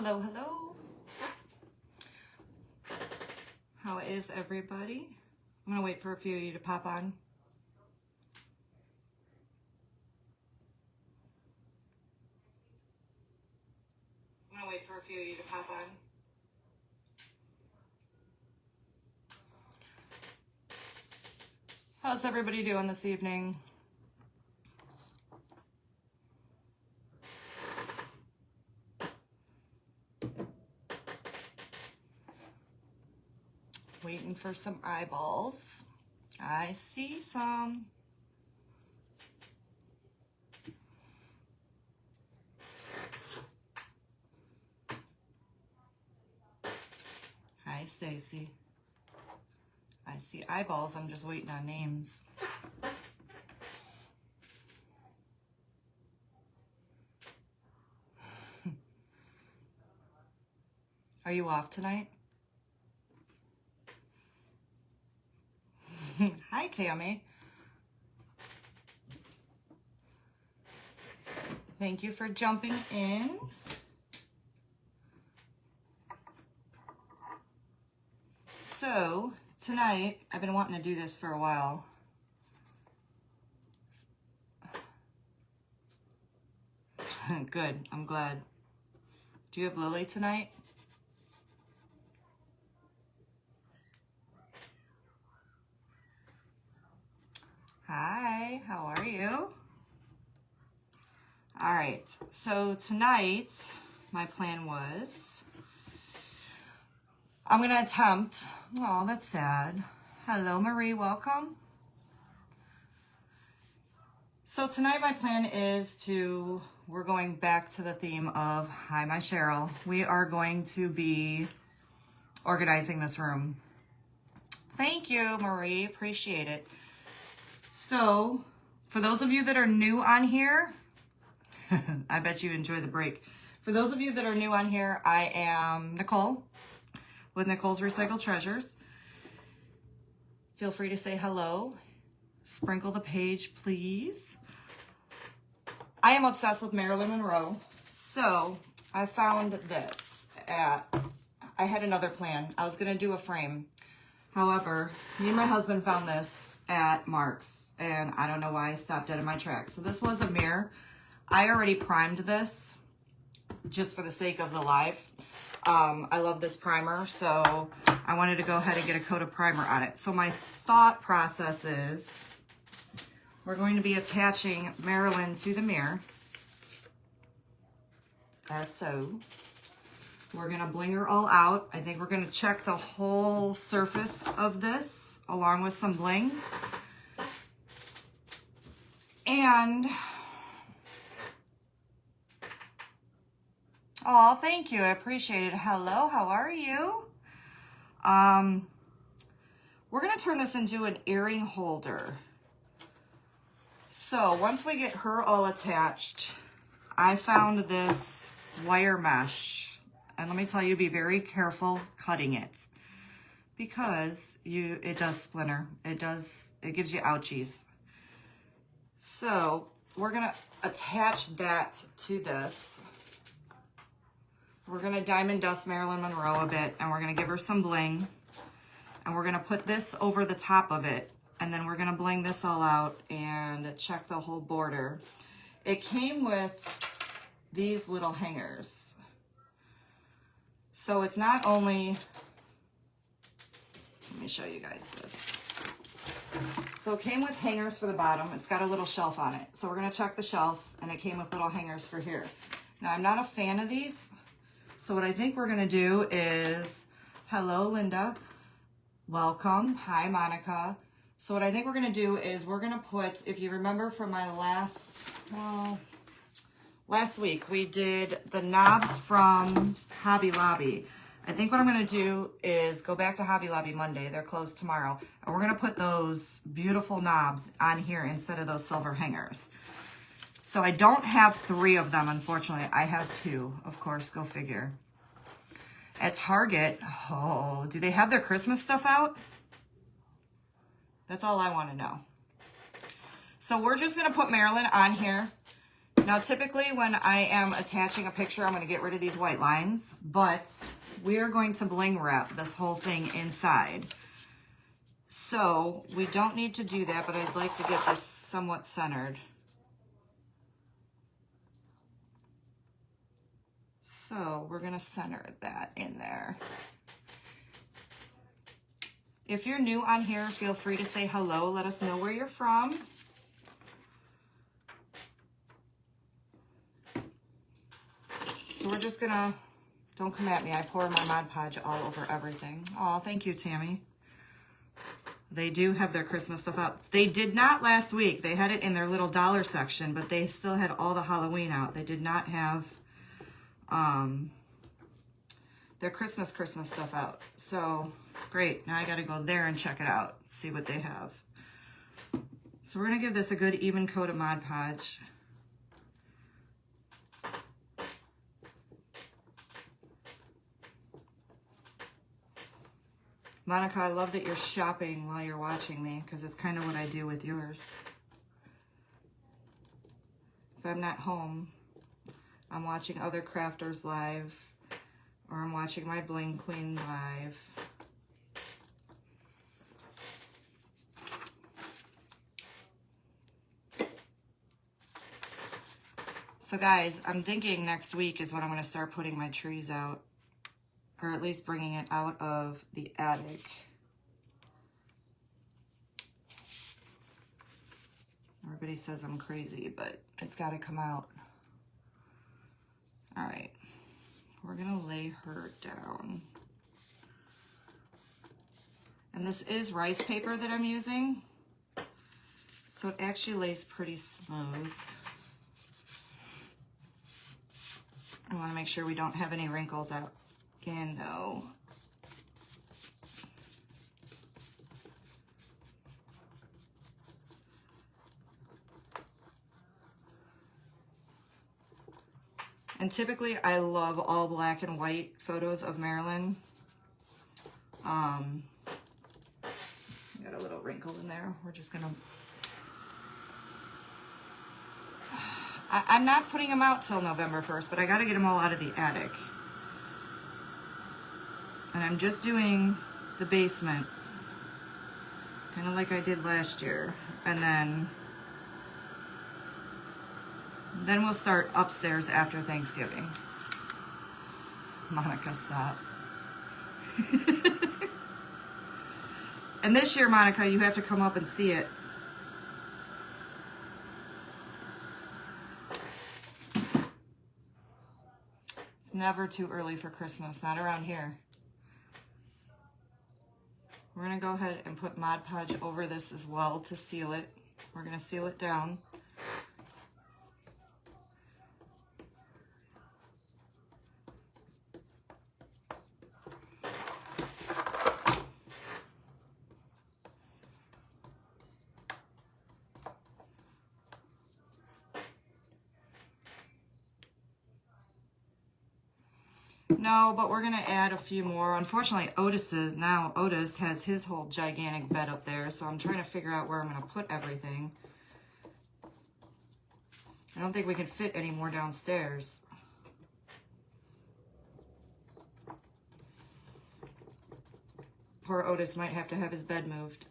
Hello, hello. How is everybody? I'm gonna wait for a few of you to pop on. How's everybody doing this evening? Waiting for some eyeballs. I see some. Hi, Stacy. I see eyeballs. I'm just waiting on names. Are you off tonight? Hi, Tammy. Thank you for jumping in. So, tonight, I've been wanting to do this for a while. Good, I'm glad. Do you have Lily tonight? Hi, how are you? All right, so tonight, my plan was, I'm gonna attempt, oh, that's sad. Hello, Marie, welcome. So tonight my plan is we're going back to the theme of, hi, my Cheryl. We are going to be organizing this room. Thank you, Marie, appreciate it. So, for those of you that are new on here, I bet you enjoy the break. For those of you that are new on here, I am Nicole with Nicole's Recycled Treasures. Feel free to say hello. Sprinkle the page, please. I am obsessed with Marilyn Monroe. So, I found this I had another plan. I was gonna do a frame. However, me and my husband found this at Mark's, and I don't know why I stopped dead in my tracks. So this was a mirror. I already primed this just for the sake of the live. I love this primer, so I wanted to go ahead and get a coat of primer on it. So my thought process is we're going to be attaching Marilyn to the mirror, as so. We're gonna bling her all out. I think we're gonna check the whole surface of this along with some bling. And, oh, thank you, I appreciate it. Hello, how are you? We're gonna turn this into an earring holder. So once we get her all attached, I found this wire mesh. And let me tell you, be very careful cutting it because it does splinter. It gives you ouchies. So we're gonna attach that to this. We're gonna diamond dust Marilyn Monroe a bit, and we're gonna give her some bling. And we're gonna put this over the top of it. And then we're gonna bling this all out and check the whole border. It came with these little hangers. So it's not only, let me show you guys this. So it came with hangers for the bottom. It's got a little shelf on it. So we're gonna check the shelf, and it came with little hangers for here. Now I'm not a fan of these. So what I think we're gonna do is, hello Linda, welcome, hi Monica. So what I think we're gonna do is we're gonna put, if you remember from my last week, we did the knobs from Hobby Lobby. I think what I'm gonna do is go back to Hobby Lobby Monday. They're closed tomorrow. And we're gonna put those beautiful knobs on here instead of those silver hangers. So I don't have 3 of them, unfortunately. I have 2, of course, go figure. At Target, oh, do they have their Christmas stuff out? That's all I wanna know. So we're just gonna put Marilyn on here. Now, typically when I am attaching a picture, I'm going to get rid of these white lines, but we are going to bling wrap this whole thing inside. So we don't need to do that, but I'd like to get this somewhat centered. So we're going to center that in there. If you're new on here, feel free to say hello. Let us know where you're from. So we're just gonna, don't come at me. I pour my Mod Podge all over everything. Oh, thank you, Tammy. They do have their Christmas stuff out. They did not last week. They had it in their little dollar section, but they still had all the Halloween out. They did not have their Christmas stuff out. So great. Now I got to go there and check it out, see what they have. So we're going to give this a good even coat of Mod Podge. Monica, I love that you're shopping while you're watching me, because it's kind of what I do with yours. If I'm not home, I'm watching other crafters live, or I'm watching my Bling Queen live. So guys, I'm thinking next week is when I'm going to start putting my trees out, or at least bringing it out of the attic. Everybody says I'm crazy, but it's got to come out. All right, we're going to lay her down. And this is rice paper that I'm using, so it actually lays pretty smooth. I want to make sure we don't have any wrinkles out again, though. And typically, I love all black and white photos of Marilyn. Got a little wrinkle in there. We're just gonna... I'm not putting them out till November 1st, but I gotta get them all out of the attic. And I'm just doing the basement, kind of like I did last year. And then we'll start upstairs after Thanksgiving. Monica, stop. And this year, Monica, you have to come up and see it. It's never too early for Christmas, not around here. We're gonna go ahead and put Mod Podge over this as well to seal it. We're gonna seal it down. No, but we're gonna add a few more. Unfortunately, Otis has his whole gigantic bed up there, so I'm trying to figure out where I'm gonna put everything. I don't think we can fit any more downstairs. Poor Otis might have to have his bed moved.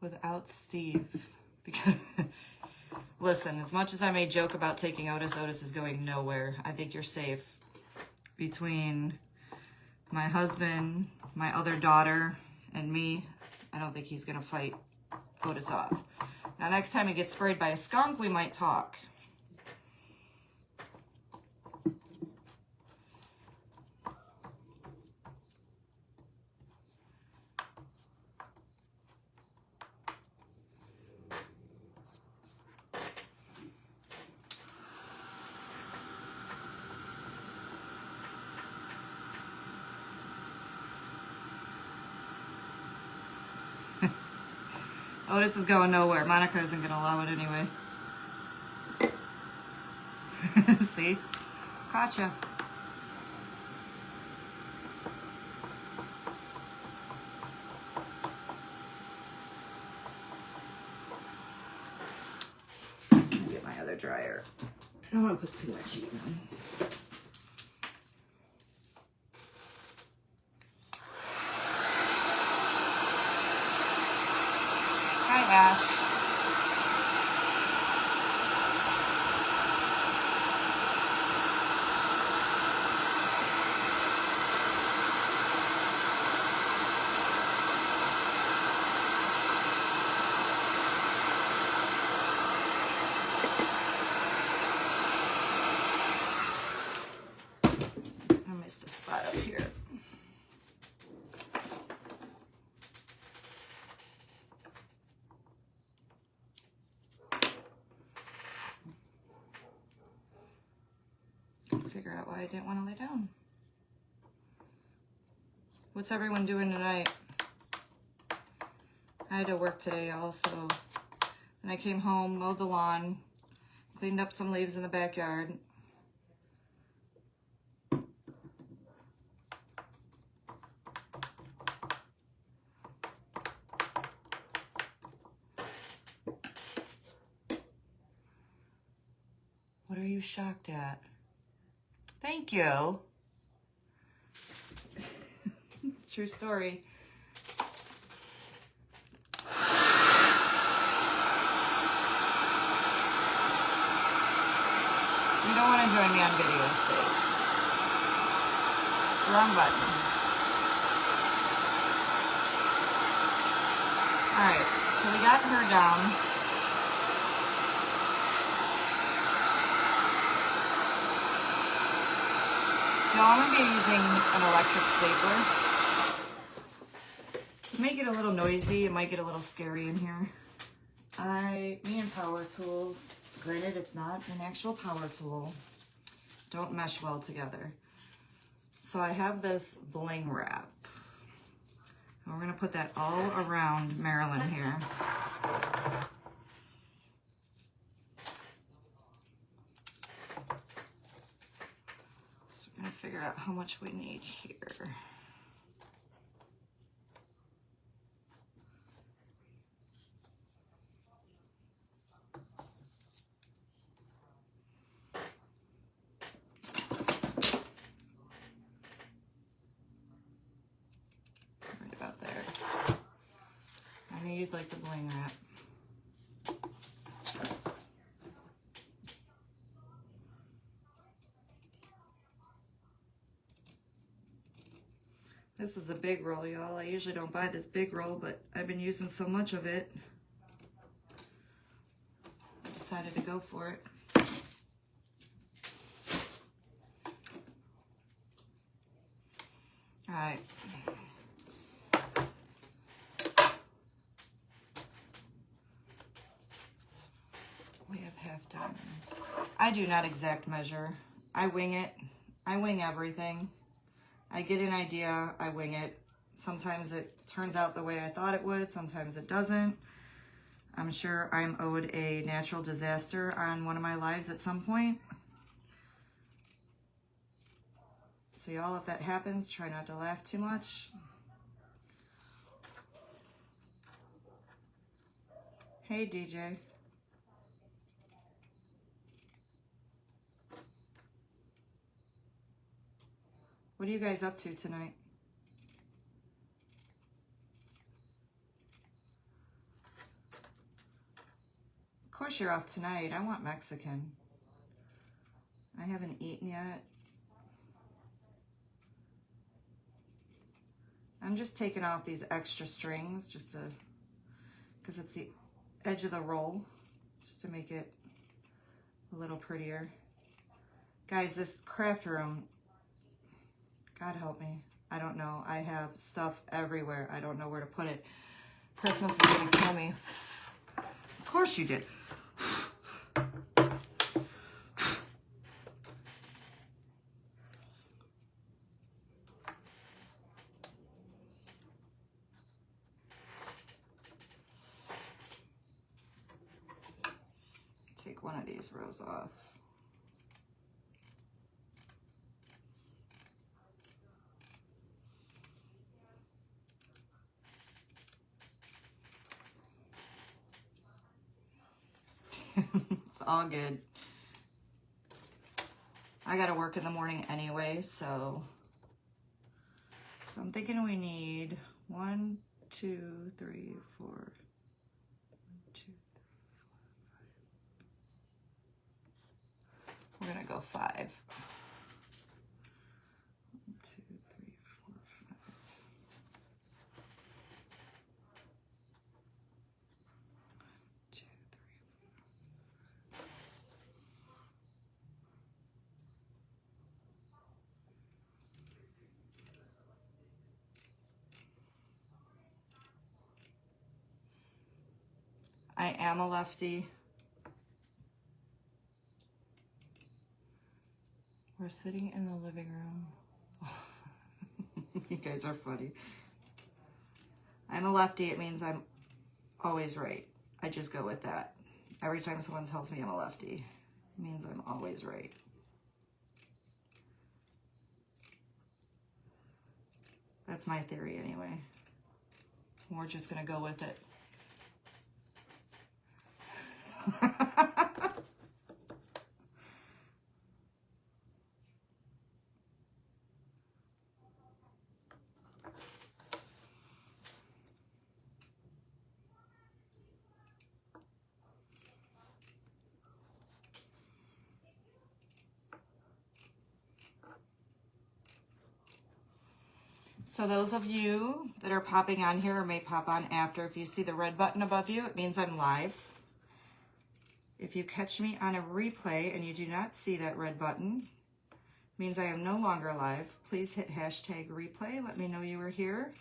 Without Steve, because listen, as much as I may joke about taking Otis, Otis is going nowhere. I think you're safe. Between my husband, my other daughter, and me, I don't think he's gonna fight Otis off. Now, next time he gets sprayed by a skunk, we might talk. Otis is going nowhere. Monica isn't going to allow it anyway. See? Gotcha. dryer. I don't want to put too much heat on. Hi, Ash. I missed a spot up here. Figure out why I didn't want to lay down. What's everyone doing tonight? I had to work today also. And I came home, mowed the lawn, cleaned up some leaves in the backyard. What are you shocked at? Thank you. True story. You don't want to join me on video stage. Wrong button. Alright, so we got her down. Now I'm going to be using an electric stapler. To make it a little noisy, it might get a little scary in here. Me and power tools, granted it's not an actual power tool, don't mesh well together. So I have this bling wrap. And we're going to put that all around Marilyn here. I'm going to figure out how much we need here. Right about there. I need like the bling wrap. This is the big roll, y'all. I usually don't buy this big roll, but I've been using so much of it. I decided to go for it. All right. We have half diamonds. I do not exact measure. I wing it. I wing everything. I get an idea, I wing it. Sometimes it turns out the way I thought it would, sometimes it doesn't. I'm sure I'm owed a natural disaster on one of my lives at some point. So y'all, if that happens, try not to laugh too much. Hey, DJ. What are you guys up to tonight? Of course you're off tonight. I want Mexican. I haven't eaten yet. I'm just taking off these extra strings just to, because it's the edge of the roll, just to make it a little prettier. Guys, this craft room, God help me. I don't know. I have stuff everywhere. I don't know where to put it. Christmas is gonna kill me. Of course you did. Take one of these rows off. It's all good. I gotta work in the morning anyway, so I'm thinking we need 1, 2, 3, 4. 1, 2, 3, 4, 5. We're gonna go 5. 1, 2, 3, 4, 5. 2, 3, 4. I am a lefty. We're sitting in the living room. You guys are funny. I'm a lefty. It means I'm always right. I just go with that. Every time someone tells me I'm a lefty, it means I'm always right. That's my theory anyway. We're just gonna go with it. So those of you that are popping on here or may pop on after, if you see the red button above you, it means I'm live. If you catch me on a replay and you do not see that red button, it means I am no longer live. Please hit hashtag replay. Let me know you were here.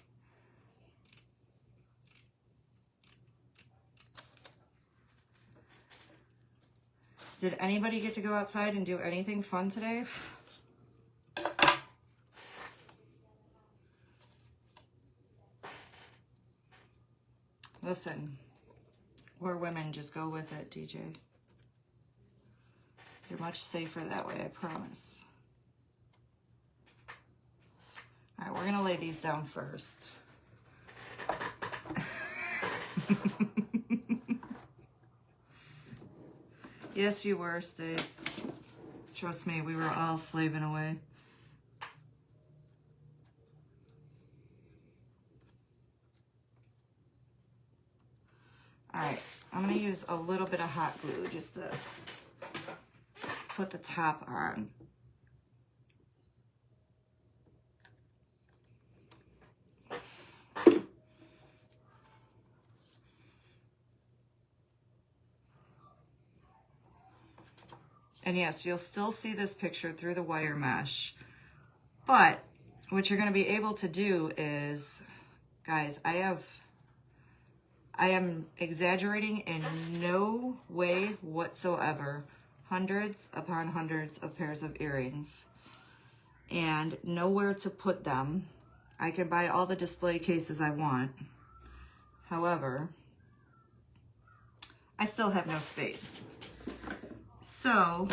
Did anybody get to go outside and do anything fun today? Listen, we're women, just go with it, DJ. You're much safer that way, I promise. All right, we're gonna lay these down first. Yes, you were, Steve. Trust me, we were all slaving away. All right, I'm gonna use a little bit of hot glue just to put the top on. And yes, you'll still see this picture through the wire mesh. But what you're gonna be able to do is, guys, I am exaggerating in no way whatsoever. Hundreds upon hundreds of pairs of earrings and nowhere to put them. I can buy all the display cases I want. However, I still have no space. So,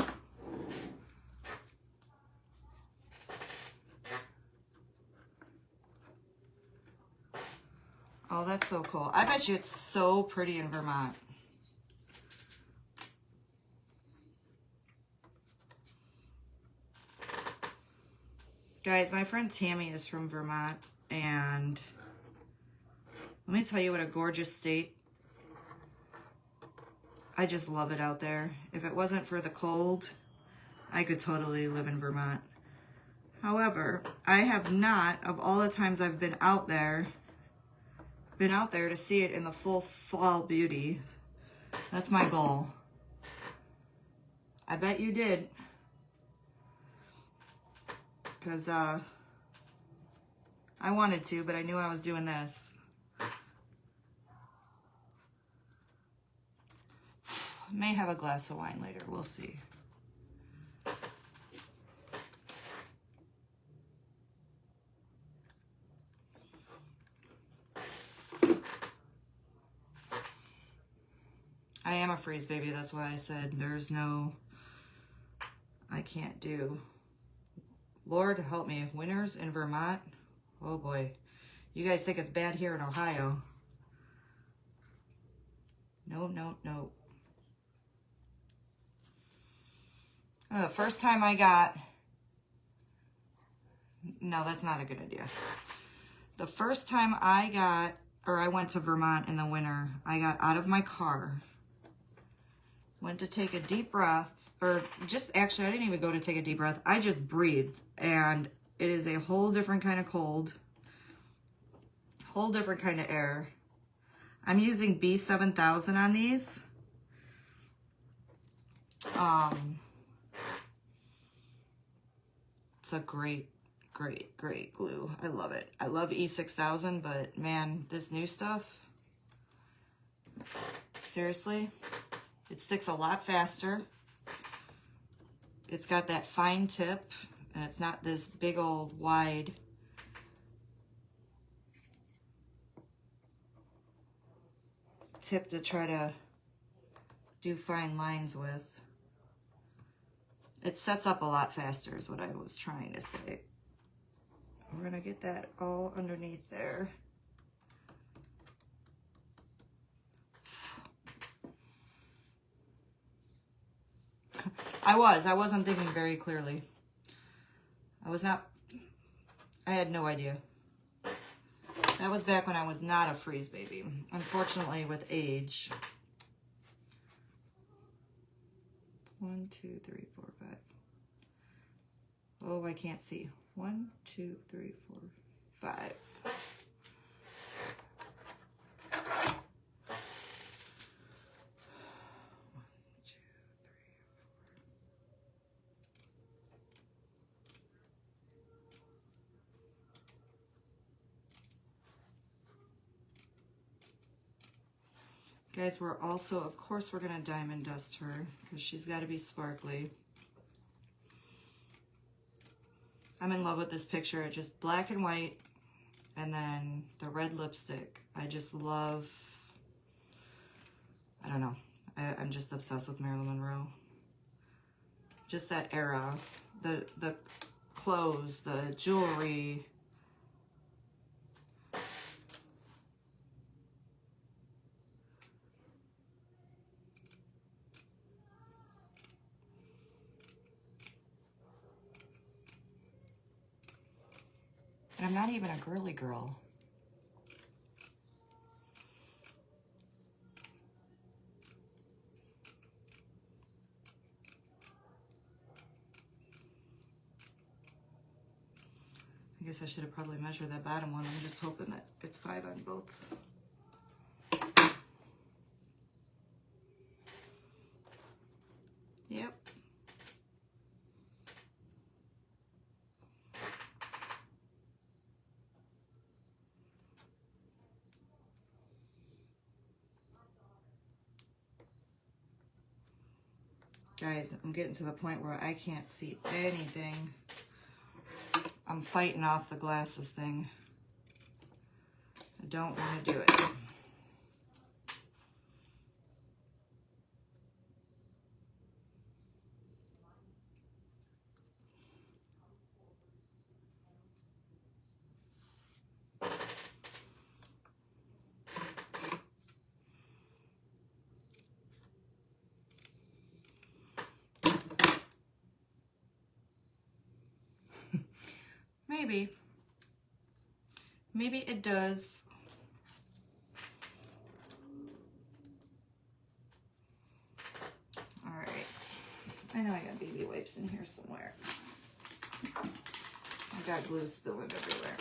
oh, that's so cool. I bet you it's so pretty in Vermont. Guys, my friend Tammy is from Vermont, and let me tell you what a gorgeous state. I just love it out there. If it wasn't for the cold, I could totally live in Vermont. However, I have not, of all the times I've been out there to see it in the full fall beauty. That's my goal. I bet you did. Because I wanted to, but I knew I was doing this. May have a glass of wine later. We'll see. I am a freeze baby. That's why I said there's no, I can't do. Lord help me. Winters in Vermont. Oh boy. You guys think it's bad here in Ohio. No, no, no. The first time I got, no, that's not a good idea. The first time I went to Vermont in the winter, I got out of my car, went to take a deep breath, or just actually, I didn't even go to take a deep breath. I just breathed, and it is a whole different kind of cold, whole different kind of air. I'm using B7000 on these. It's a great glue. I love it. I love E6000, but man, this new stuff, seriously, it sticks a lot faster. It's got that fine tip, and it's not this big old wide tip to try to do fine lines with. It sets up a lot faster is what I was trying to say. We're gonna get that all underneath there. I wasn't thinking very clearly. I had no idea. That was back when I was not a freeze baby. Unfortunately, with age. 1, 2, 3, 4, 5. Oh, I can't see. 1, 2, 3, 4, 5. Guys, we're also, of course, we're going to diamond dust her because she's got to be sparkly. I'm in love with this picture. It's just black and white and then the red lipstick. I just love, I don't know. I'm just obsessed with Marilyn Monroe. Just that era. The clothes, the jewelry. And I'm not even a girly girl. I guess I should have probably measured that bottom one. I'm just hoping that it's 5 on both. Yep. Guys, I'm getting to the point where I can't see anything. I'm fighting off the glasses thing. I don't want to do it. Maybe. Maybe it does. All right. I know I got baby wipes in here somewhere. I got glue spilling everywhere.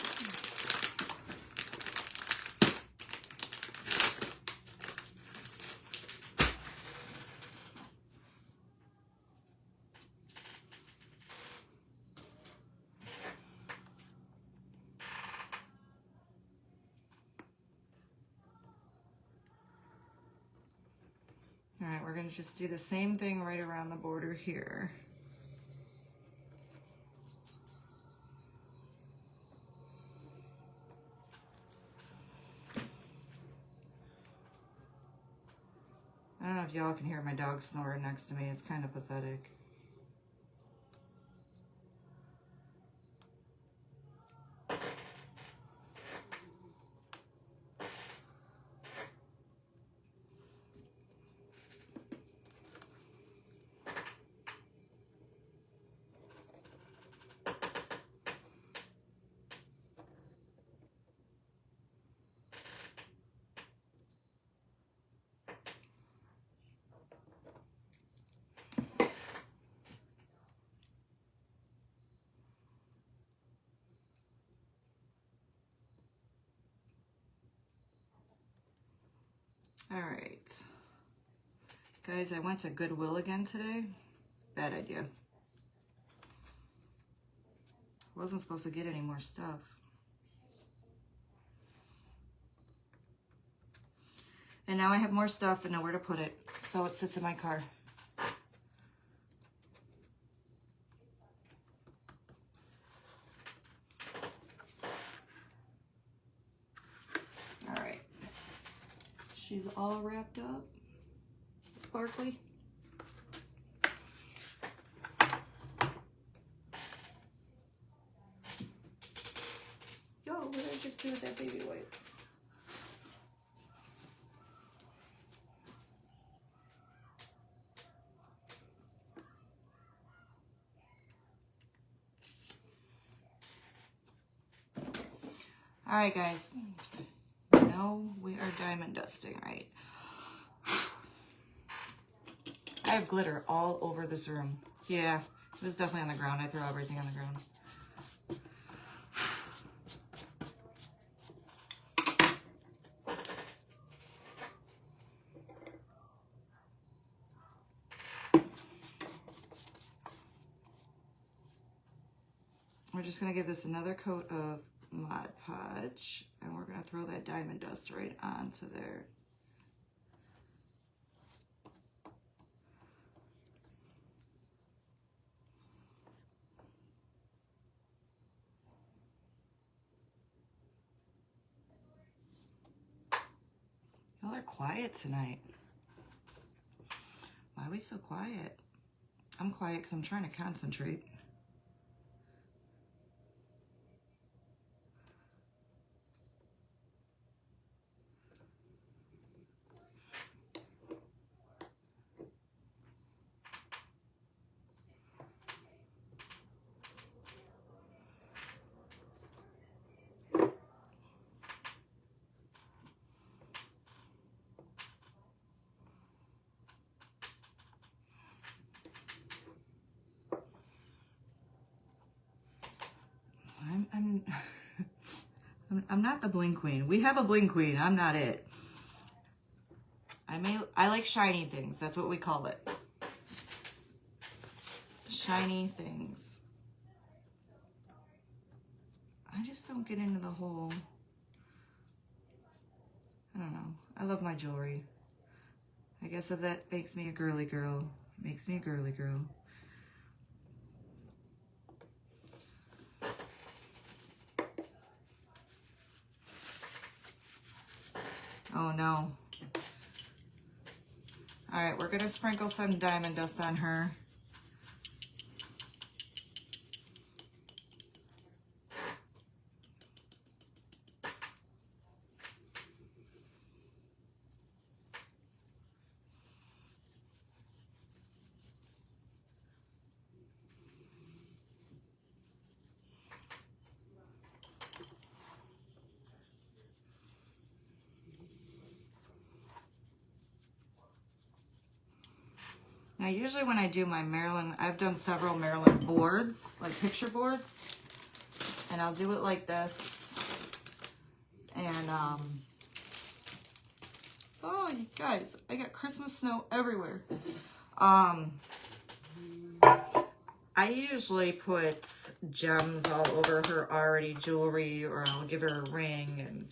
All right, we're going to just do the same thing right around the border here. I don't know if y'all can hear my dog snoring next to me. It's kind of pathetic. All right. Guys, I went to Goodwill again today. Bad idea. Wasn't supposed to get any more stuff. And now I have more stuff and nowhere to put it. So it sits in my car. All right. She's all wrapped up. Sparkly. Yo, what did I just do with that baby wipe? All right, guys. No, we are diamond dusting, right? I have glitter all over this room. Yeah, it was definitely on the ground. I threw everything on the ground. We're just gonna give this another coat of Mod Podge, and we're gonna throw that diamond dust right onto there. Y'all are quiet tonight. Why are we so quiet? I'm quiet because I'm trying to concentrate. I'm not the bling queen. We have a bling queen. I'm not it. I like shiny things. That's what we call it. Shiny things. I just don't get into the whole, I don't know. I love my jewelry. I guess if that makes me a girly girl, makes me a girly girl. Oh no. All right, we're gonna sprinkle some diamond dust on her. Now, usually when I do my Maryland, I've done several Maryland boards, like picture boards, and I'll do it like this. And, oh, you guys, I got Christmas snow everywhere. I usually put gems all over her already jewelry, or I'll give her a ring and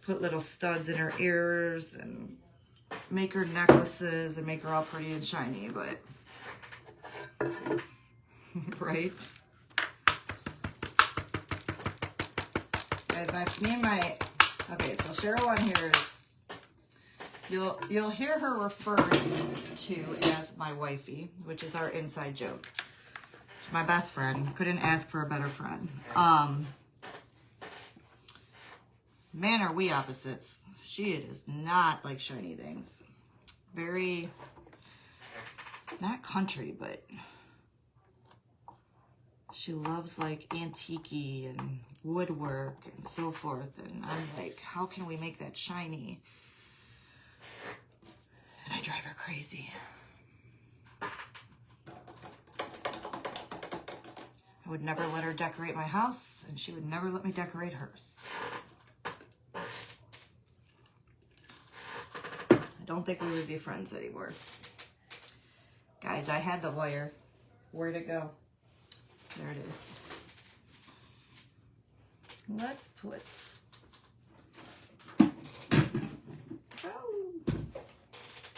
put little studs in her ears and make her necklaces and make her all pretty and shiny, but right? Guys, okay, so Cheryl on here is, you'll hear her referred to as my wifey, which is our inside joke. She's my best friend. Couldn't ask for a better friend. Man, are we opposites. She is not like shiny things. Very, it's not country, but she loves like antique-y and woodwork and so forth. And I'm like, how can we make that shiny? And I drive her crazy. I would never let her decorate my house, and she would never let me decorate hers. I don't think we would be friends anymore. Guys, I had the wire. Where'd it go? There it is. Let's put... Oh.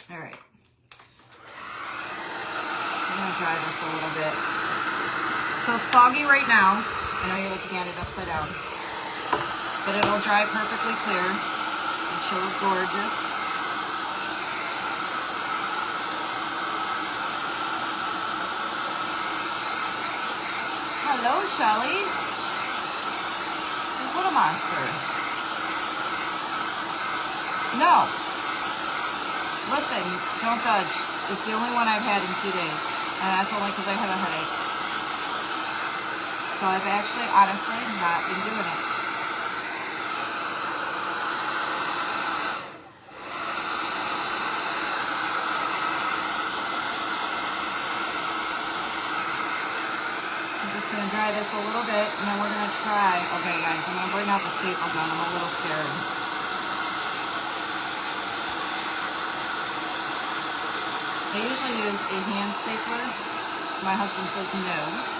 All right. I'm gonna dry this a little bit. So it's foggy right now. I know you're looking at it upside down. But it'll dry perfectly clear. And she'll look gorgeous. Hello, Shelly. What a monster. No. Listen, don't judge. It's the only one I've had in 2 days. And that's only because I have a headache. So I've actually, honestly, not been doing it. I'm just going to dry this a little bit, and then we're going to try. Okay, guys, I'm going to bring out the staple gun. I'm a little scared. I usually use a hand stapler. My husband says no.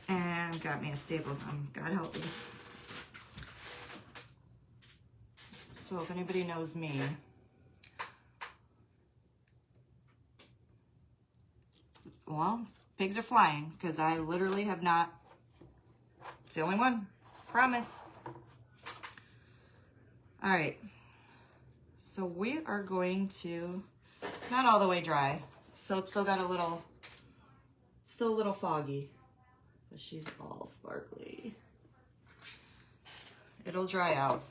And got me a staple gun. God help me. So if anybody knows me, well, pigs are flying because I literally have not. It's the only one. Promise. All right. So we are going to, it's not all the way dry. So it's still got a little, still a little foggy. But she's all sparkly. It'll dry out.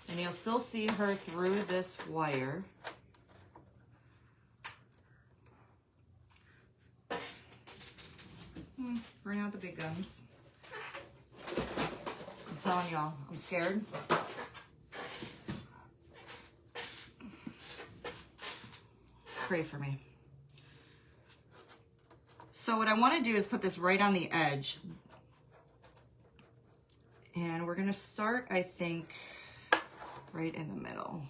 And you'll still see her through this wire. Bring out the big guns. I'm telling y'all, I'm scared. Pray for me. So what I want to do is put this right on the edge. And we're going to start, I think, right in the middle.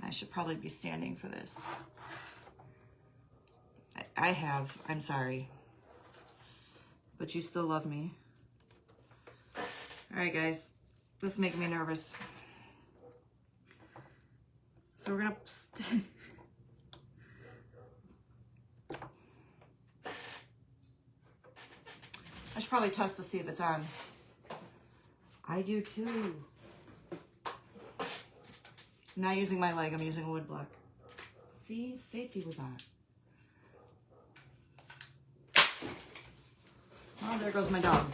I should probably be standing for this. I'm sorry. But you still love me. All right, guys. This is making me nervous. So we're going to... I should probably test to see if it's on. I do too. I'm not using my leg, I'm using a wood block. See, safety was on. Oh, there goes my dog.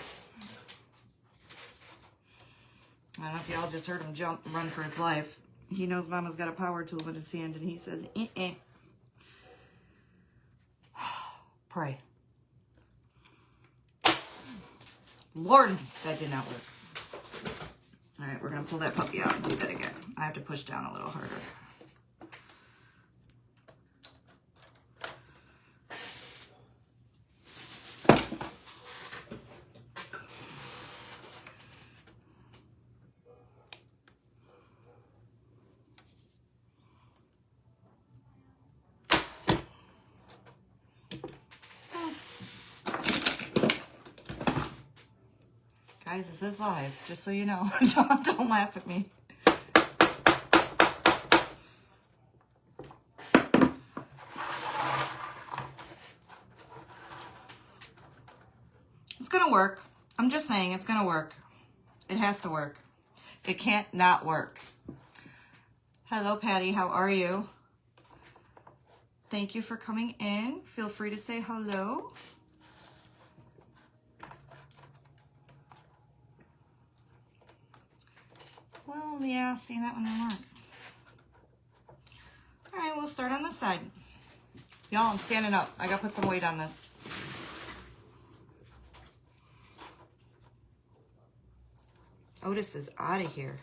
I don't know if y'all just heard him jump and run for his life. He knows Mama's got a power tool in his hand and he says, eh. Pray. Lord, that did not work. All right, we're gonna pull that puppy out and do that again. I have to push down a little harder. Guys, this is live, just so you know. Don't laugh at me. It's gonna work. I'm just saying it's gonna work. It has to work. It can't not work. Hello, Patty. How are you? Thank you for coming in. Feel free to say hello. Well, yeah, see, that one didn't work. All right, we'll start on this side. Y'all, I'm standing up. I gotta put some weight on this. Otis is out of here.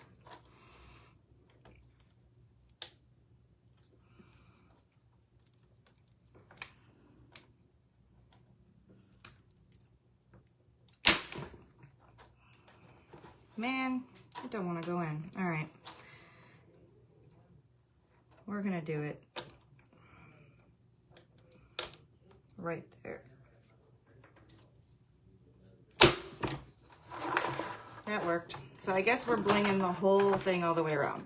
Man, I don't want to go in. All right. we're gonna do it right there. That worked. So I guess we're blinging the whole thing all the way around.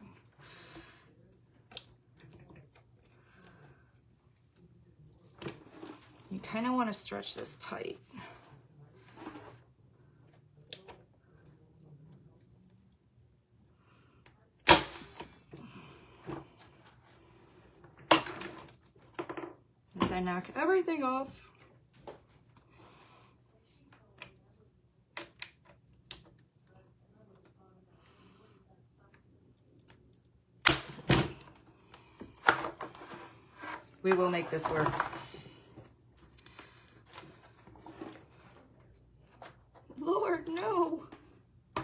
You kind of want to stretch this tight. As I knock everything off. We will make this work. Lord, no. I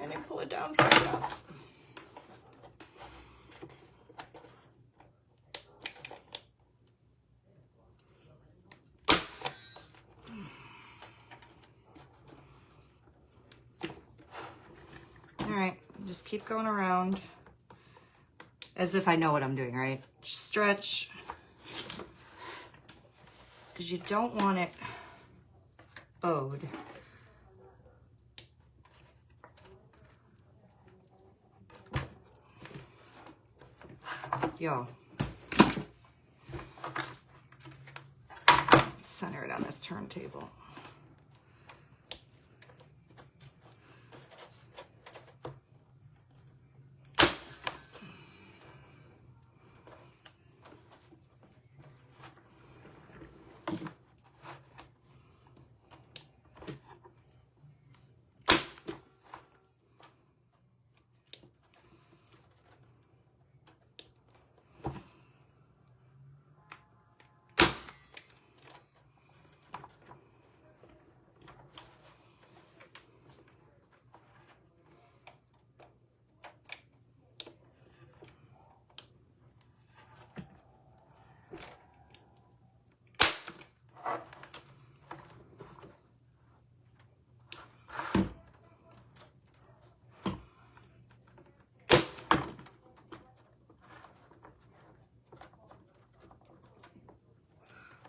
didn't pull it down far enough. All right, just keep going around as if I know what I'm doing, right? Stretch, because you don't want it bowed. Yo. Center it on this turntable.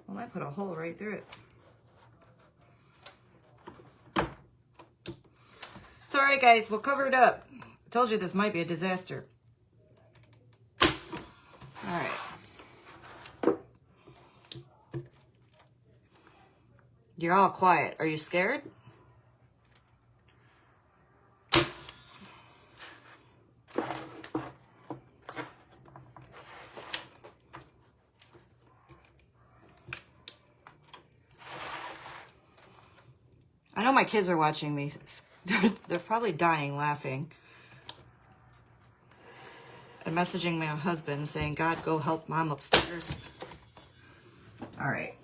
Well, I put a hole right through it. It's all right, guys. We'll cover it up. I told you this might be a disaster. All right. You're all quiet. Are you scared? I know my kids are watching me. They're probably dying laughing. And messaging my husband saying, God, go help Mom upstairs. All right.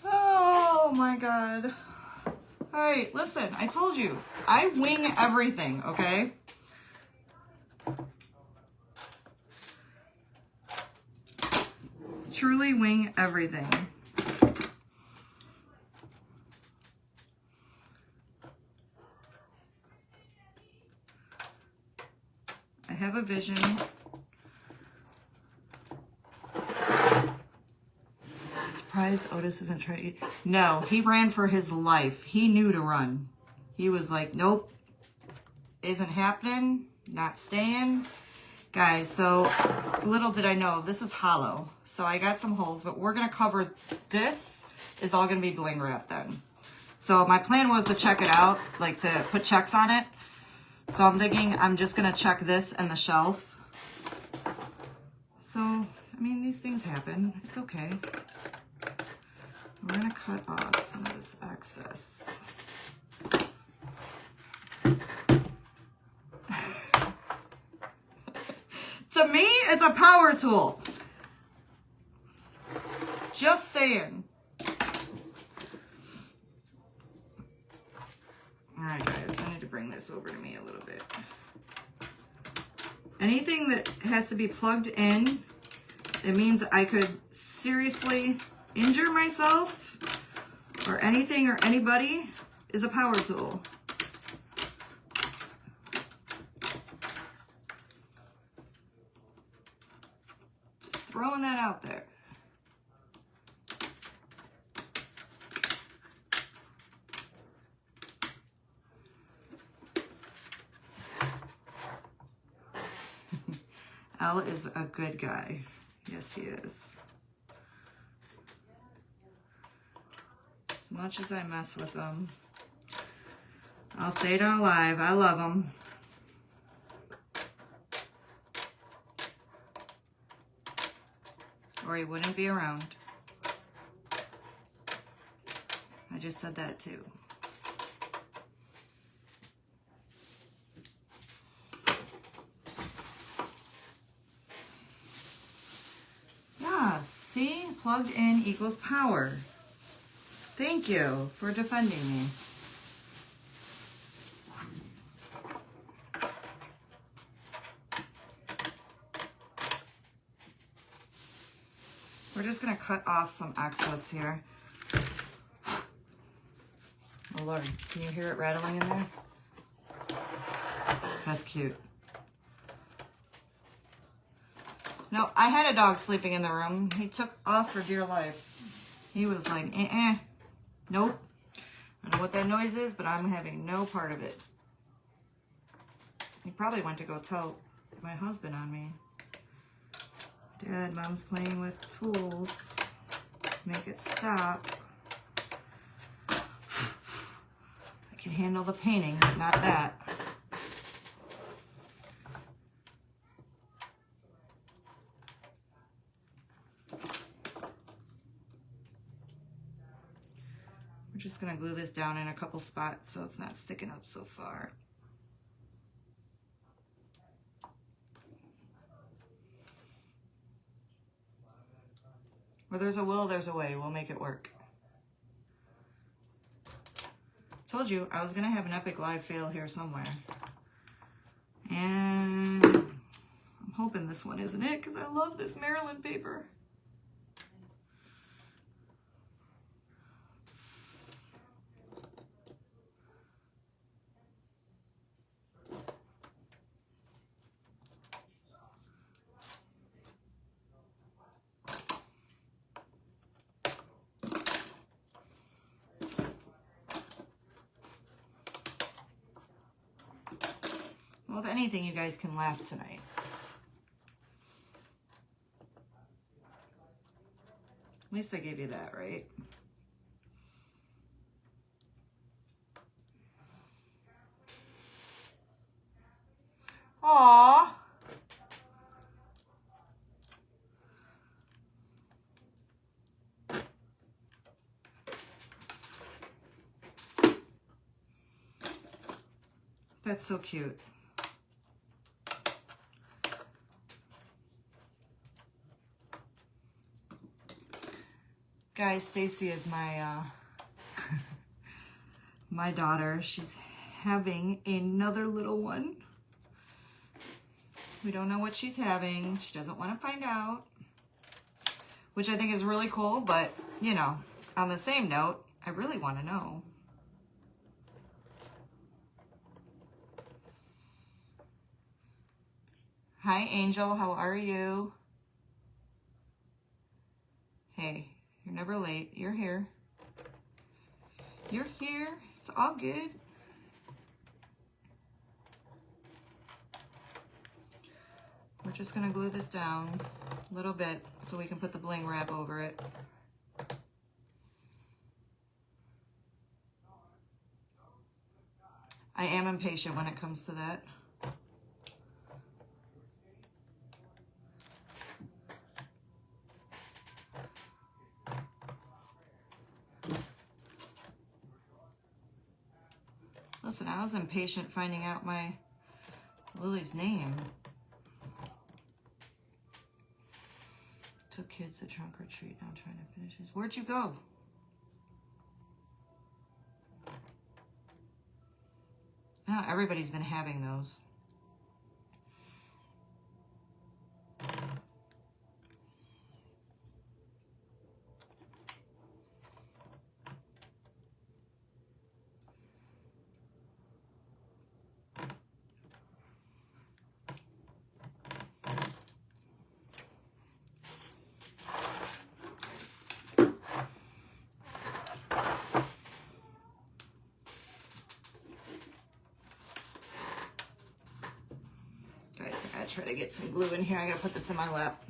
Oh my God. All right, listen, I told you, I wing everything, okay? Truly wing everything. I have a vision. Surprised Otis isn't trying to eat. No, he ran for his life. He knew to run. He was like, nope, isn't happening, not staying. Guys, so little did I know, this is hollow. So I got some holes, but we're gonna cover, this is all gonna be bling wrap then. So my plan was to check it out, like to put checks on it. So I'm thinking I'm just gonna check this and the shelf. So, I mean, these things happen, it's okay. We're gonna cut off some of this excess. To me, it's a power tool. Just saying. All right, guys, I need to bring this over to me a little bit. Anything that has to be plugged in, it means I could seriously injure myself, or anything or anybody is a power tool. Just throwing that out there. Al is a good guy. Yes, he is. As much as I mess with him, I'll say it on live, I love him. Or he wouldn't be around. I just said that too. See, plugged in equals power. Thank you for defending me. We're just gonna cut off some excess here. Oh Lord, can you hear it rattling in there? That's cute. No, I had a dog sleeping in the room. He took off for dear life. He was like, nope. I don't know what that noise is, but I'm having no part of it. He probably went to go tell my husband on me. Dad, Mom's playing with tools. Make it stop. I can handle the painting, but not that. We're just gonna glue this down in a couple spots so it's not sticking up so far. Where there's a will, there's a way. We'll make it work. Told you I was gonna have an epic live fail here somewhere. And I'm hoping this one isn't it, because I love this Maryland paper. Well, if anything, you guys can laugh tonight. At least I gave you that, right? Aww. That's so cute. Guys, Stacy is my my daughter. She's having another little one. We don't know what she's having. She doesn't want to find out, which I think is really cool, but you know, on the same note, I really want to know. Hi, Angel. How are you? Hey, you're never late. You're here. You're here. It's all good. We're just going to glue this down a little bit so we can put the bling wrap over it. I am impatient when it comes to that. Listen, I was impatient finding out my Lily's name. Took kids to trunk or treat, now trying to finish his. Where'd you go? Oh, everybody's been having those. gonna try to get some glue in here. I gotta put this in my lap.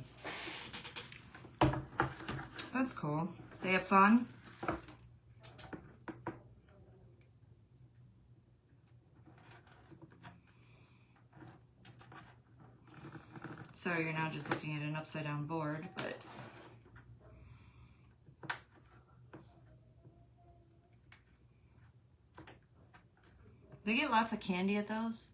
That's cool. They have fun. Sorry, you're now just looking at an upside down board, but they get lots of candy at those.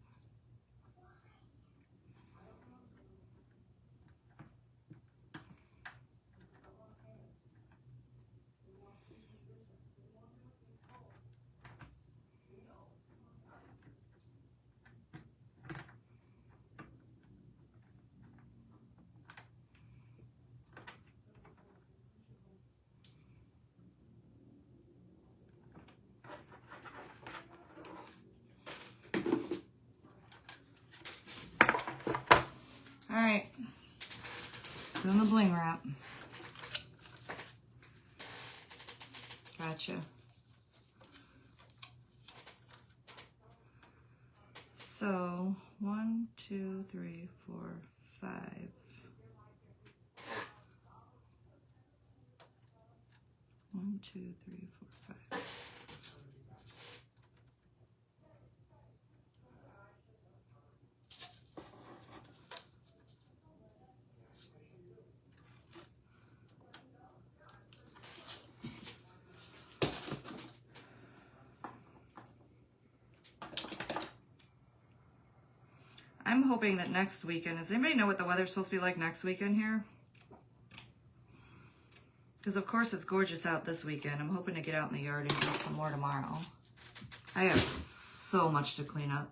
All right, doing the bling wrap. Gotcha. So 1, 2, 3, 4, 5. 1, 2, 3, 4, 5. I'm hoping that next weekend, does anybody know what the weather's supposed to be like next weekend here? Because of course it's gorgeous out this weekend. I'm hoping to get out in the yard and do some more tomorrow. I have so much to clean up.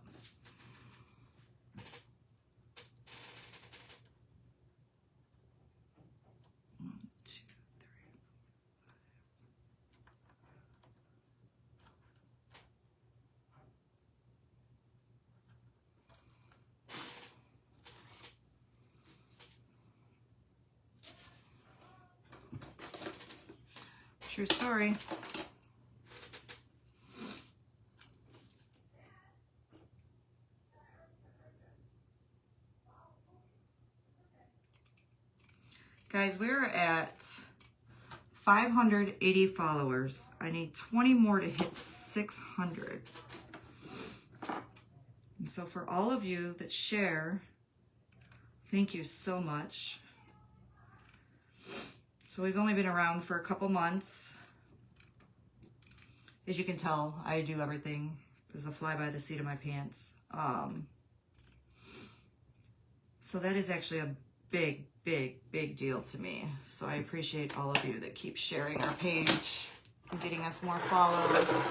True story. Guys, we're at 580 followers. I need 20 more to hit 600. And so for all of you that share, thank you so much. So we've only been around for a couple months. As you can tell, I do everything as a fly by the seat of my pants. So that is actually a big, big, big deal to me. So I appreciate all of you that keep sharing our page and getting us more follows.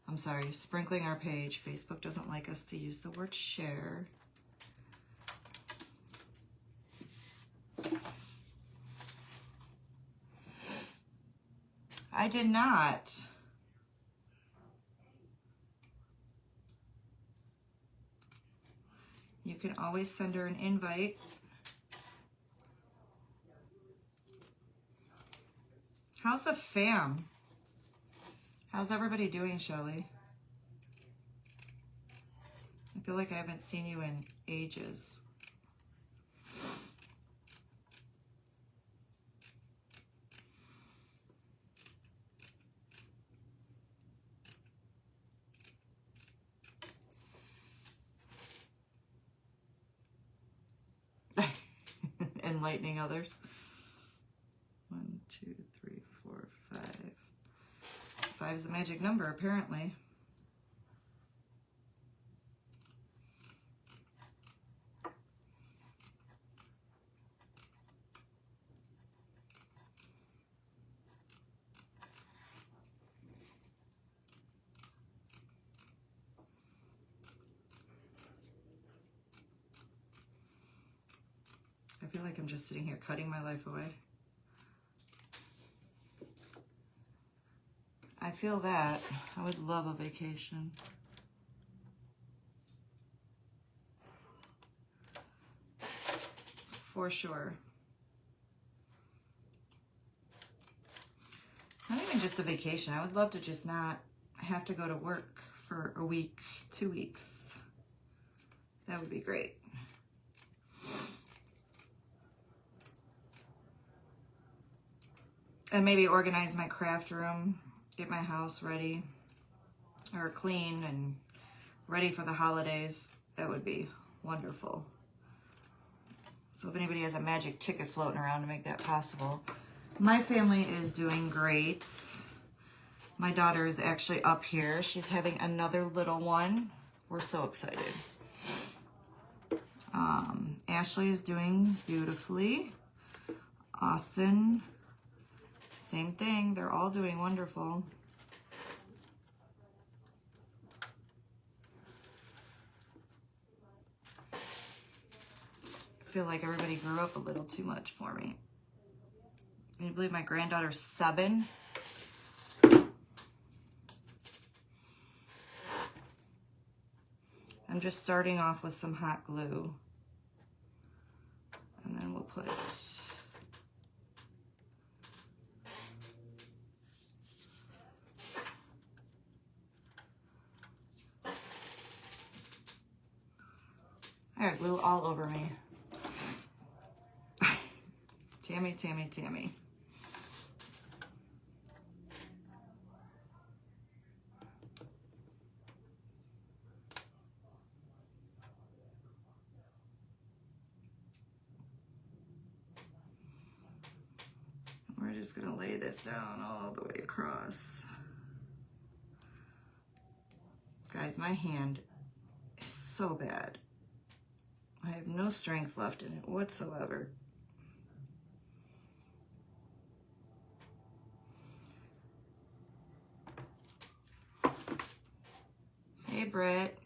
I'm sorry, sprinkling our page. Facebook doesn't like us to use the word share. I did not. You can always send her an invite. How's the fam? How's everybody doing, Shelly? I feel like I haven't seen you in ages. Enlightening others. 1, 2, 3, 4, 5. 5 is the magic number, apparently. I feel like I'm just sitting here cutting my life away. I feel that. I would love a vacation. For sure. Not even just a vacation. I would love to just not have to go to work for a week, 2 weeks. That would be great. And maybe organize my craft room, get my house ready or clean and ready for the holidays. That would be wonderful. So if anybody has a magic ticket floating around to make that possible. My family is doing great. My daughter is actually up here. She's having another little one. We're so excited. Ashley is doing beautifully. Austin, same thing. They're all doing wonderful. I feel like everybody grew up a little too much for me. Can you believe my granddaughter's 7? I'm just starting off with some hot glue. And then we'll put I got glue all over me. Tammy, Tammy, Tammy. We're just gonna lay this down all the way across. Guys, my hand is so bad. I have no strength left in it whatsoever. Hey, Britt.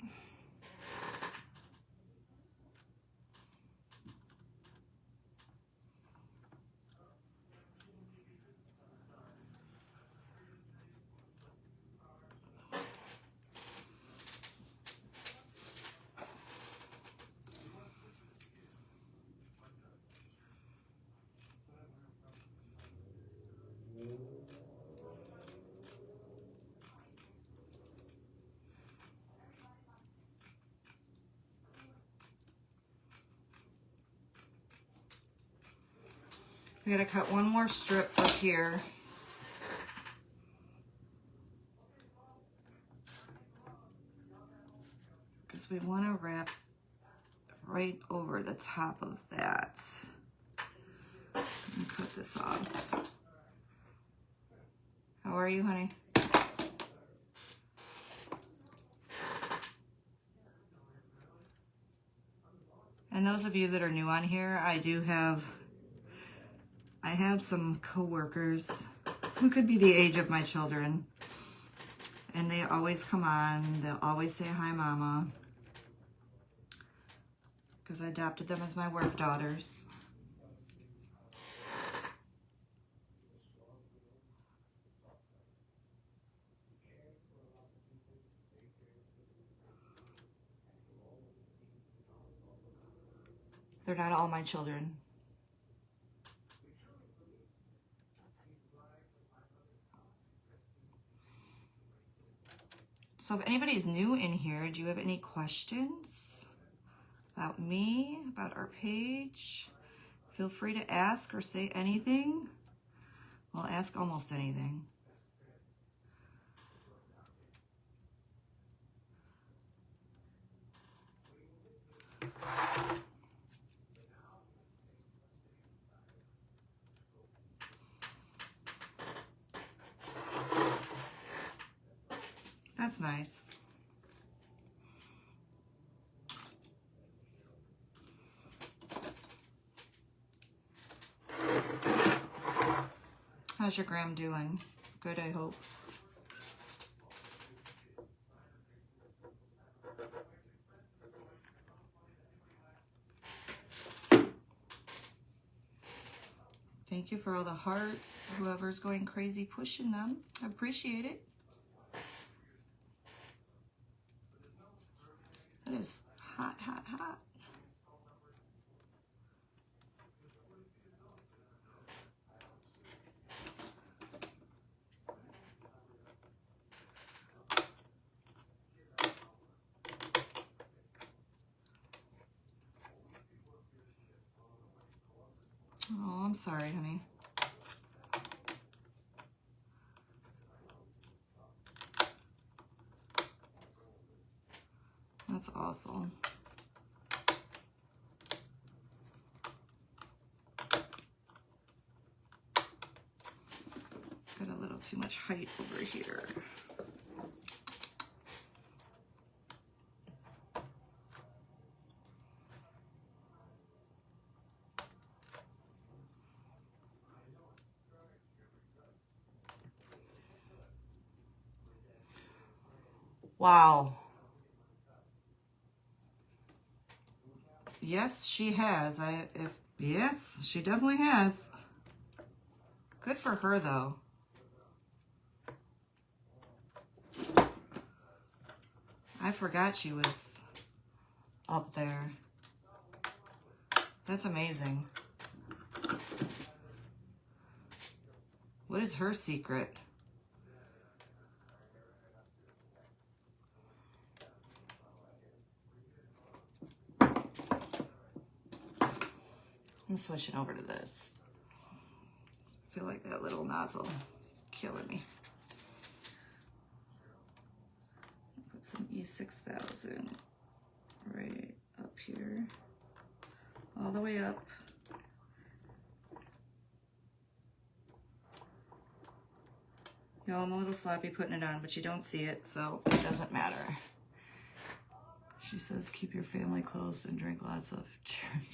We gotta cut one more strip up here. Because we want to wrap right over the top of that. Let me cut this off. How are you, honey? And those of you that are new on here, I have some coworkers who could be the age of my children. And they always come on. They'll always say, hi, Mama. Because I adopted them as my work daughters. They're not all my children. So if anybody is new in here, do you have any questions about me, about our page? Feel free to ask or say anything. Well, ask almost anything. That's nice. How's your gram doing? Good, I hope. Thank you for all the hearts. Whoever's going crazy pushing them. I appreciate it. It is hot, hot, hot. I'm sorry, honey. That's awful. Got a little too much height over here. Wow. Yes, she has. Yes, she definitely has. Good for her, though. I forgot she was up there. That's amazing. What is her secret? I'm switching over to this. I feel like that little nozzle is killing me. Put some E6000 right up here, all the way up. Y'all, I'm a little sloppy putting it on, but you don't see it, so it doesn't matter. She says, keep your family close and drink lots of cherry.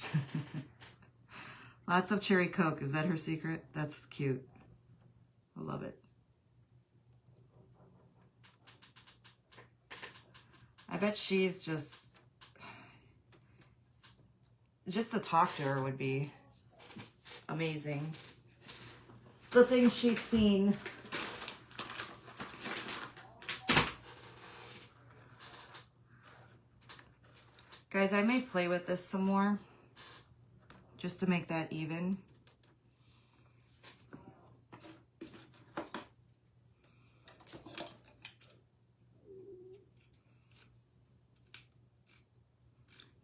Lots of cherry Coke. Is that her secret? That's cute. I love it. I bet she's just to talk to her would be amazing. The things she's seen. Guys, I may play with this some more just to make that even.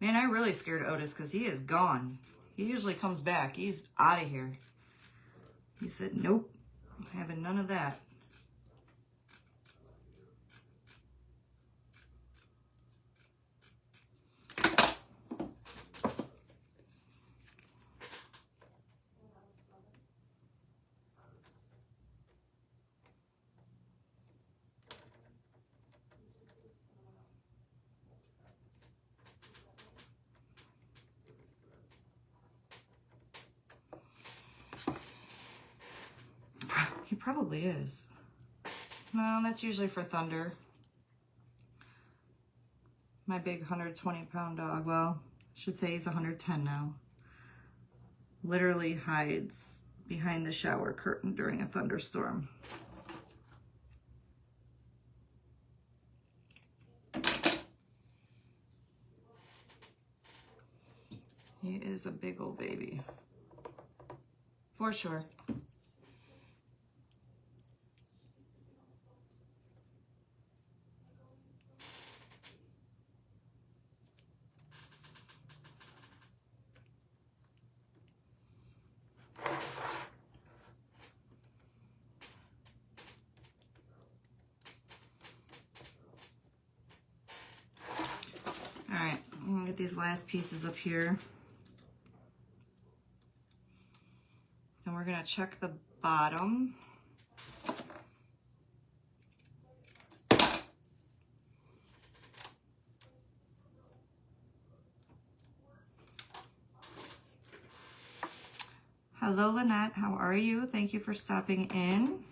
Man, I really scared Otis because he is gone. He usually comes back. He's out of here. He said, nope, I'm having none of that. He probably is. No, that's usually for Thunder. My big 120-pound dog. Well, I should say he's 110 now. Literally hides behind the shower curtain during a thunderstorm. He is a big old baby. For sure. Alright, I'm gonna get these last pieces up here. And we're gonna check the bottom. Hello, Lynette. How are you? Thank you for stopping in.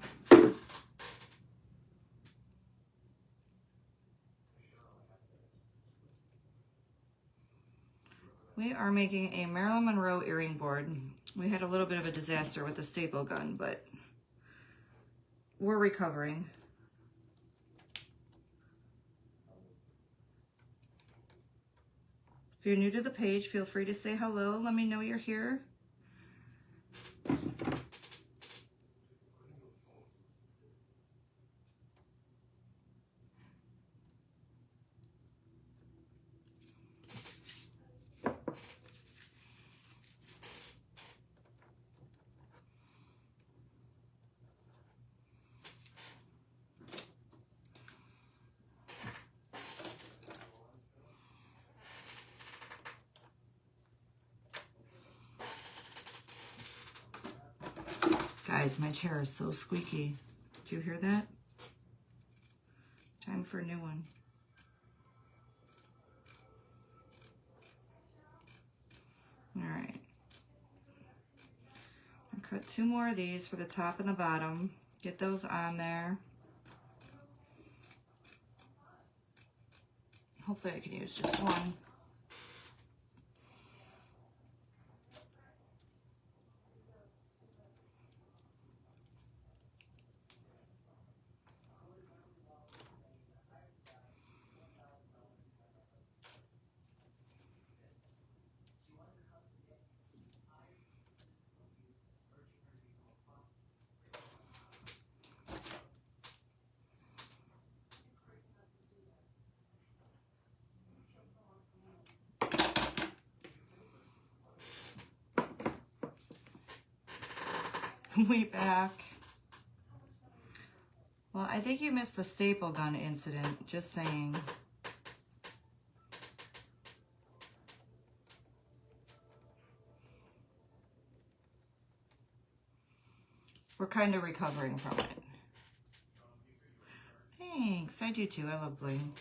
We are making a Marilyn Monroe earring board. We had a little bit of a disaster with the staple gun, but we're recovering. If you're new to the page, feel free to say hello. Let me know you're here. Guys, my chair is so squeaky. Do you hear that? Time for a new one. All right. I'll cut 2 more of these for the top and the bottom. Get those on there. Hopefully I can use just one. Way back. Well, I think you missed the staple gun incident, just saying. We're kind of recovering from it. Thanks, I do too, I love bling.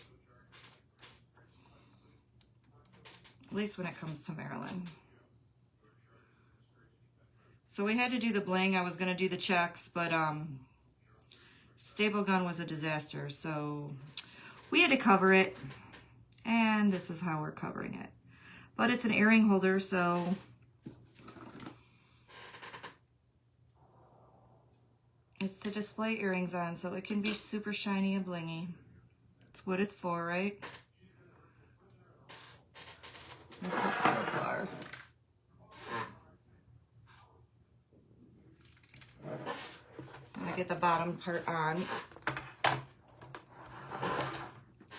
At least when it comes to Maryland. So we had to do the bling. I was going to do the checks, but staple gun was a disaster. So we had to cover it. And this is how we're covering it. But it's an earring holder, so it's to display earrings on, so it can be super shiny and blingy. That's what it's for, right? That's it so far. I'm gonna get the bottom part on.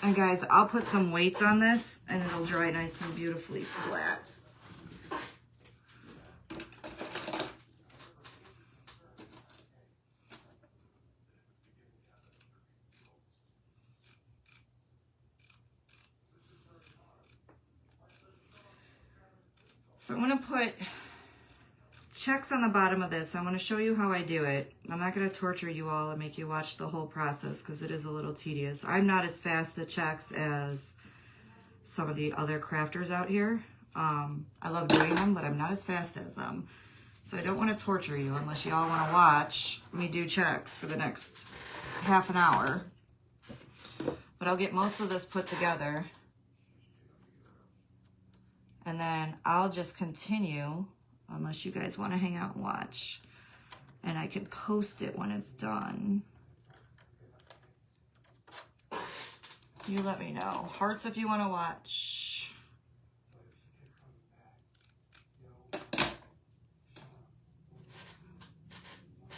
And guys, I'll put some weights on this and it'll dry nice and beautifully flat. So I'm gonna put checks on the bottom of this. I'm going to show you how I do it. I'm not going to torture you all and make you watch the whole process because it is a little tedious. I'm not as fast at checks as some of the other crafters out here. I love doing them, but I'm not as fast as them. So I don't want to torture you unless you all want to watch me do checks for the next half an hour. But I'll get most of this put together. And then I'll just continue unless you guys want to hang out and watch. And I can post it when it's done. You let me know. Hearts if you want to watch.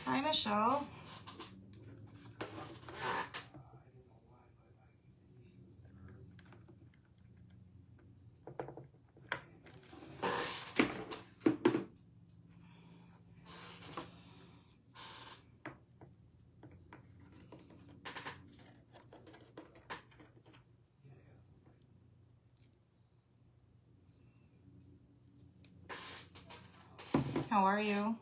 Hi, Michelle. How are you?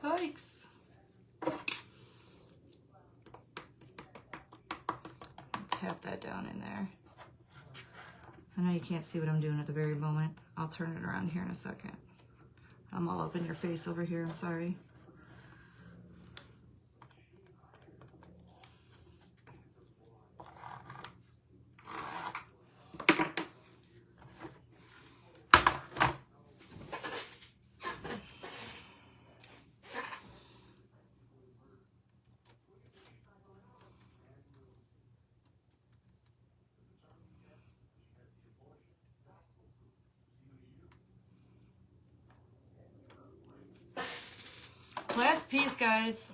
Thanks. Tap that down in there. I know you can't see what I'm doing at the very moment. I'll turn it around here in a second. I'm all up in your face over here, I'm sorry. Peace, guys.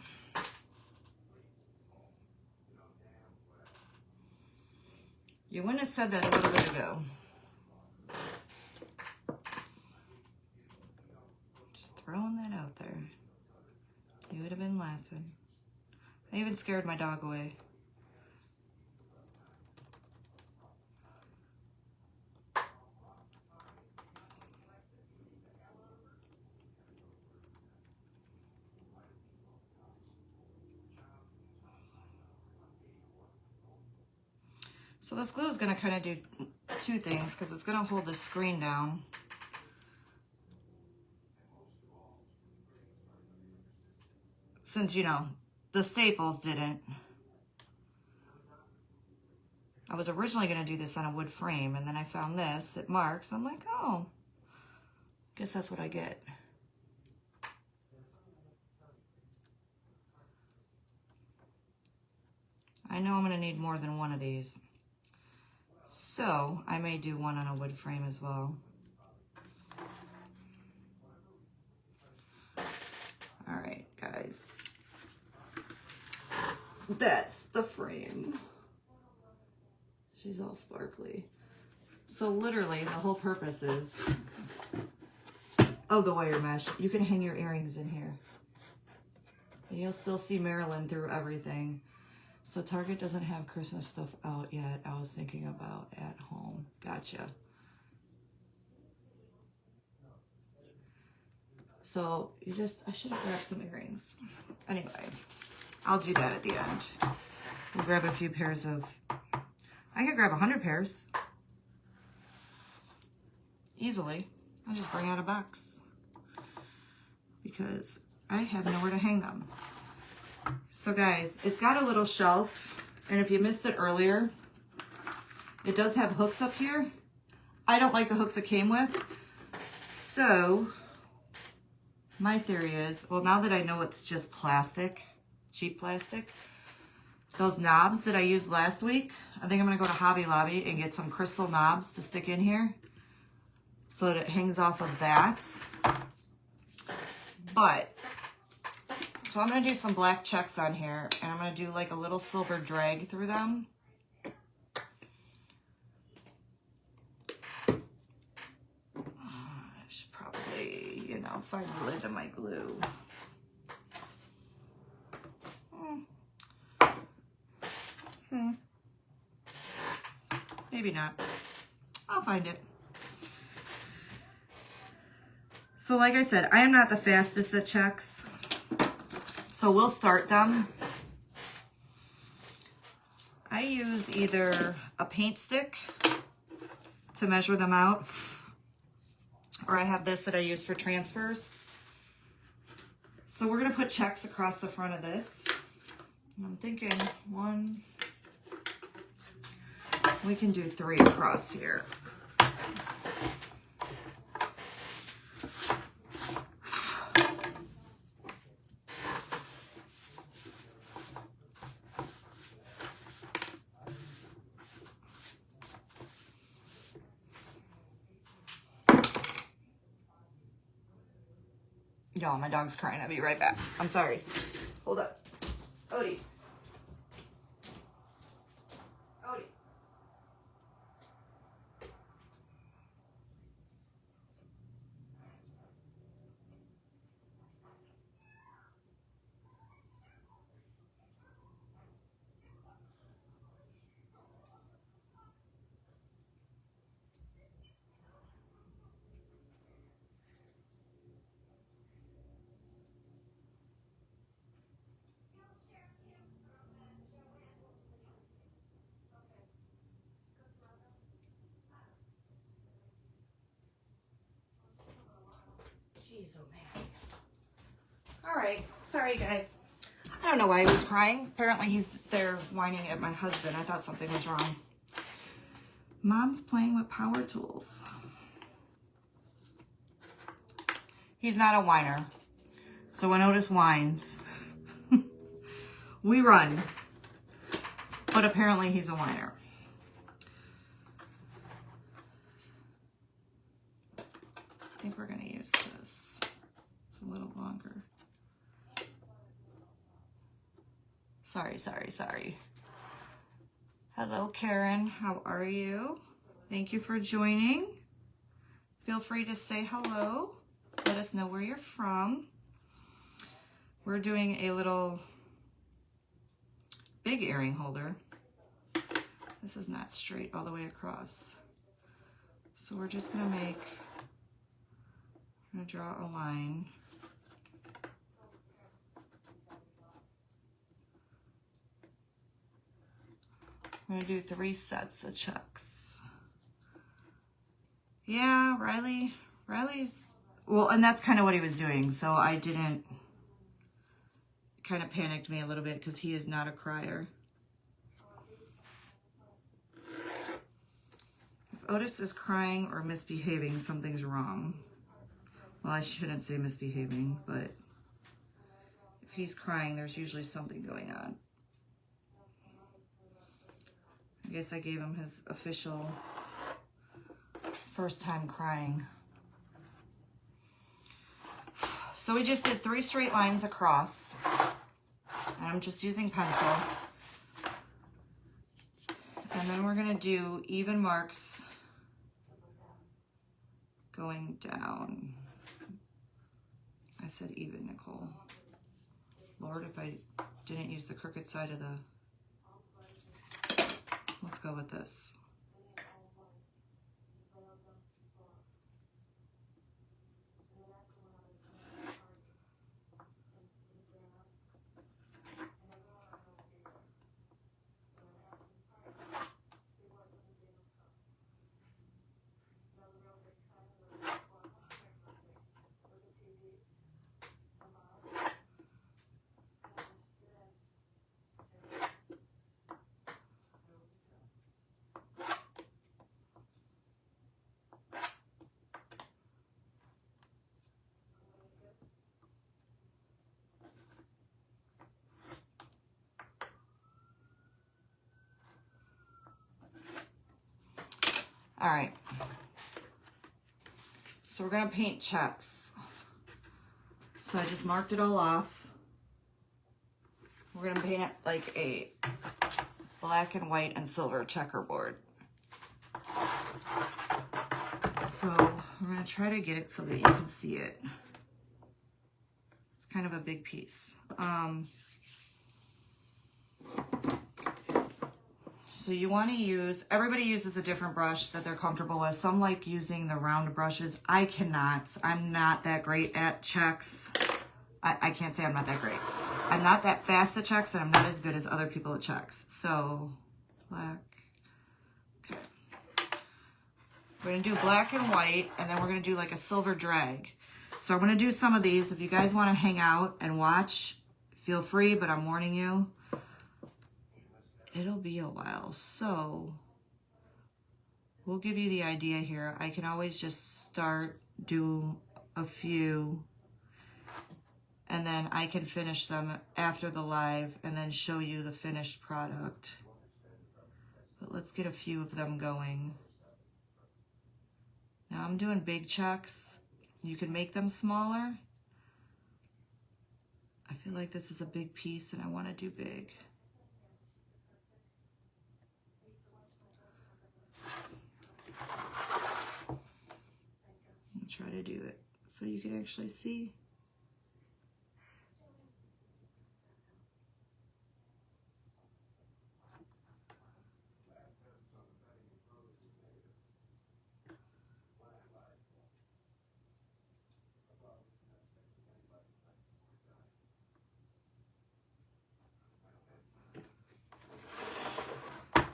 You wouldn't have said that a little bit ago. Just throwing that out there. You would have been laughing. I even scared my dog away. So this glue is going to kind of do two things because it's going to hold the screen down. Since, you know, the staples didn't. I was originally going to do this on a wood frame, and then I found this. It marks. I'm like, oh, guess that's what I get. I know I'm going to need more than one of these. So I may do one on a wood frame as well. All right, guys. That's the frame. She's all sparkly. So literally the whole purpose is, oh, the wire mesh. You can hang your earrings in here. And you'll still see Maryland through everything. So Target doesn't have Christmas stuff out yet. I was thinking about at home. Gotcha. So you just, I should have grabbed some earrings. Anyway, I'll do that at the end. We'll grab a few pairs of, I could grab 100 pairs. Easily. I'll just bring out a box. Because I have nowhere to hang them. So guys, it's got a little shelf, and if you missed it earlier, it does have hooks up here. I don't like the hooks it came with. So my theory is, well, now that I know it's just plastic, cheap plastic, those knobs that I used last week, I think I'm gonna go to Hobby Lobby and get some crystal knobs to stick in here so that it hangs off of that. But so I'm going to do some black checks on here, and I'm going to do like a little silver drag through them. I should probably, you know, find the lid of my glue. Maybe not. I'll find it. So like I said, I am not the fastest at checks. So we'll start them. I use either a paint stick to measure them out, or I have this that I use for transfers. So we're gonna put checks across the front of this. And I'm thinking one, we can do 3 across here. Y'all, my dog's crying. I'll be right back. I'm sorry. Hold up. Odie. Odie. Jeez, oh man. All right. Sorry, guys. I don't know why he was crying. Apparently he's there whining at my husband. I thought something was wrong. Mom's playing with power tools. He's not a whiner. So when Otis whines, we run. But apparently he's a whiner. I think we're going to use this. It's a little longer. Sorry. Hello, Karen. How are you? Thank you for joining. Feel free to say hello. Let us know where you're from. We're doing a little big earring holder. This is not straight all the way across. So we're just gonna draw a line. I'm gonna do 3 sets of checks. Yeah, Riley's, well, and that's kind of what he was doing. So I didn't, kind of panicked me a little bit because he is not a crier. If Otis is crying or misbehaving, something's wrong. Well, I shouldn't say misbehaving, but if he's crying, there's usually something going on. I guess I gave him his official first time crying. So we just did 3 straight lines across. And I'm just using pencil. And then we're gonna do even marks going down. I said even, Nicole. Lord, if I didn't use the crooked side of the... Let's go with this. All right, so we're gonna paint checks. So I just marked it all off. We're gonna paint it like a black and white and silver checkerboard. So we're gonna try to get it so that you can see it. It's kind of a big piece. So you want to use, everybody uses a different brush that they're comfortable with. Some like using the round brushes. I cannot. I'm not that great at checks. I can't say I'm not that great. I'm not that fast at checks, and I'm not as good as other people at checks. So black. Okay. We're going to do black and white, and then we're going to do like a silver drag. So I'm going to do some of these. If you guys want to hang out and watch, feel free, but I'm warning you. It'll be a while, so we'll give you the idea here. I can always just start, do a few, and then I can finish them after the live and then show you the finished product. But let's get a few of them going. Now I'm doing big checks. You can make them smaller. I feel like this is a big piece and I want to do big. Try to do it so you can actually see.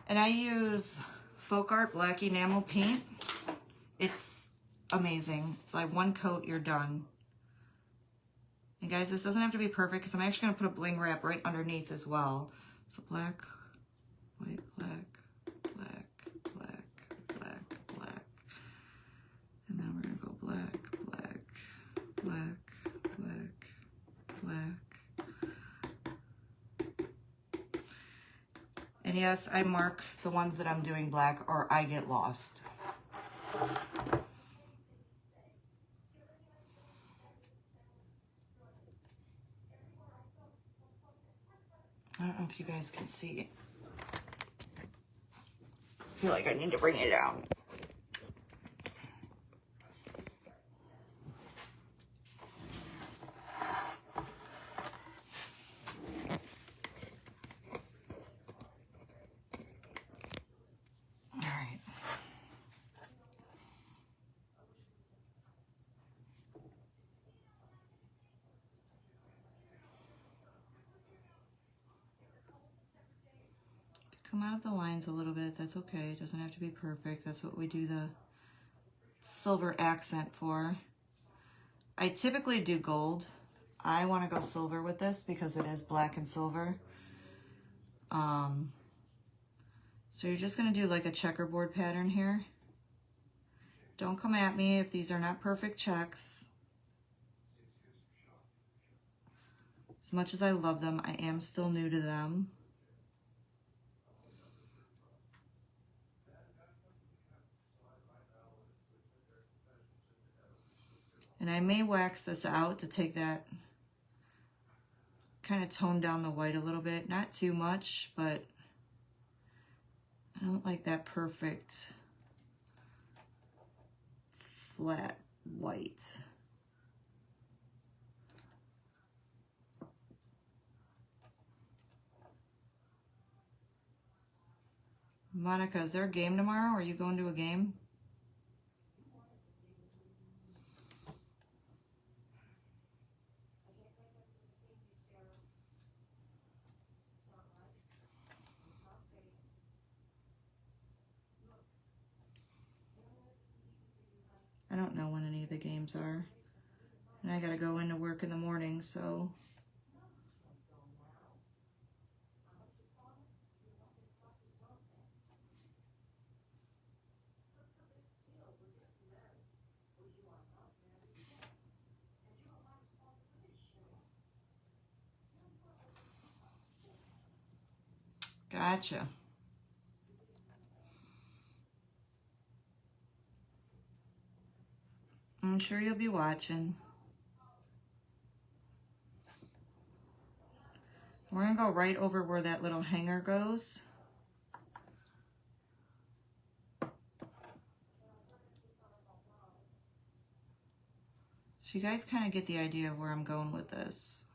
And I use Folk Art Black Enamel paint. It's amazing. It's like 1 coat, you're done. And guys, this doesn't have to be perfect because I'm actually going to put a bling wrap right underneath as well. So black, white, black, black, black, black, black. And then we're going to go black, black, black, black, black. And yes, I mark the ones that I'm doing black or I get lost. I don't know if you guys can see. I feel like I need to bring it down. All right. Come out of the lines a little bit. That's okay. It doesn't have to be perfect. That's what we do the silver accent for. I typically do gold. I want to go silver with this because it is black and silver. So you're just going to do like a checkerboard pattern here. Don't come at me if these are not perfect checks. As much as I love them, I am still new to them. And I may wax this out to take that, kind of tone down the white a little bit. Not too much, but I don't like that perfect flat white. Monica, is there a game tomorrow? Are you going to a game? I don't know when any of the games are. And I gotta go into work in the morning, so. Gotcha. I'm sure you'll be watching. We're gonna go right over where that little hanger goes. So you guys kind of get the idea of where I'm going with this.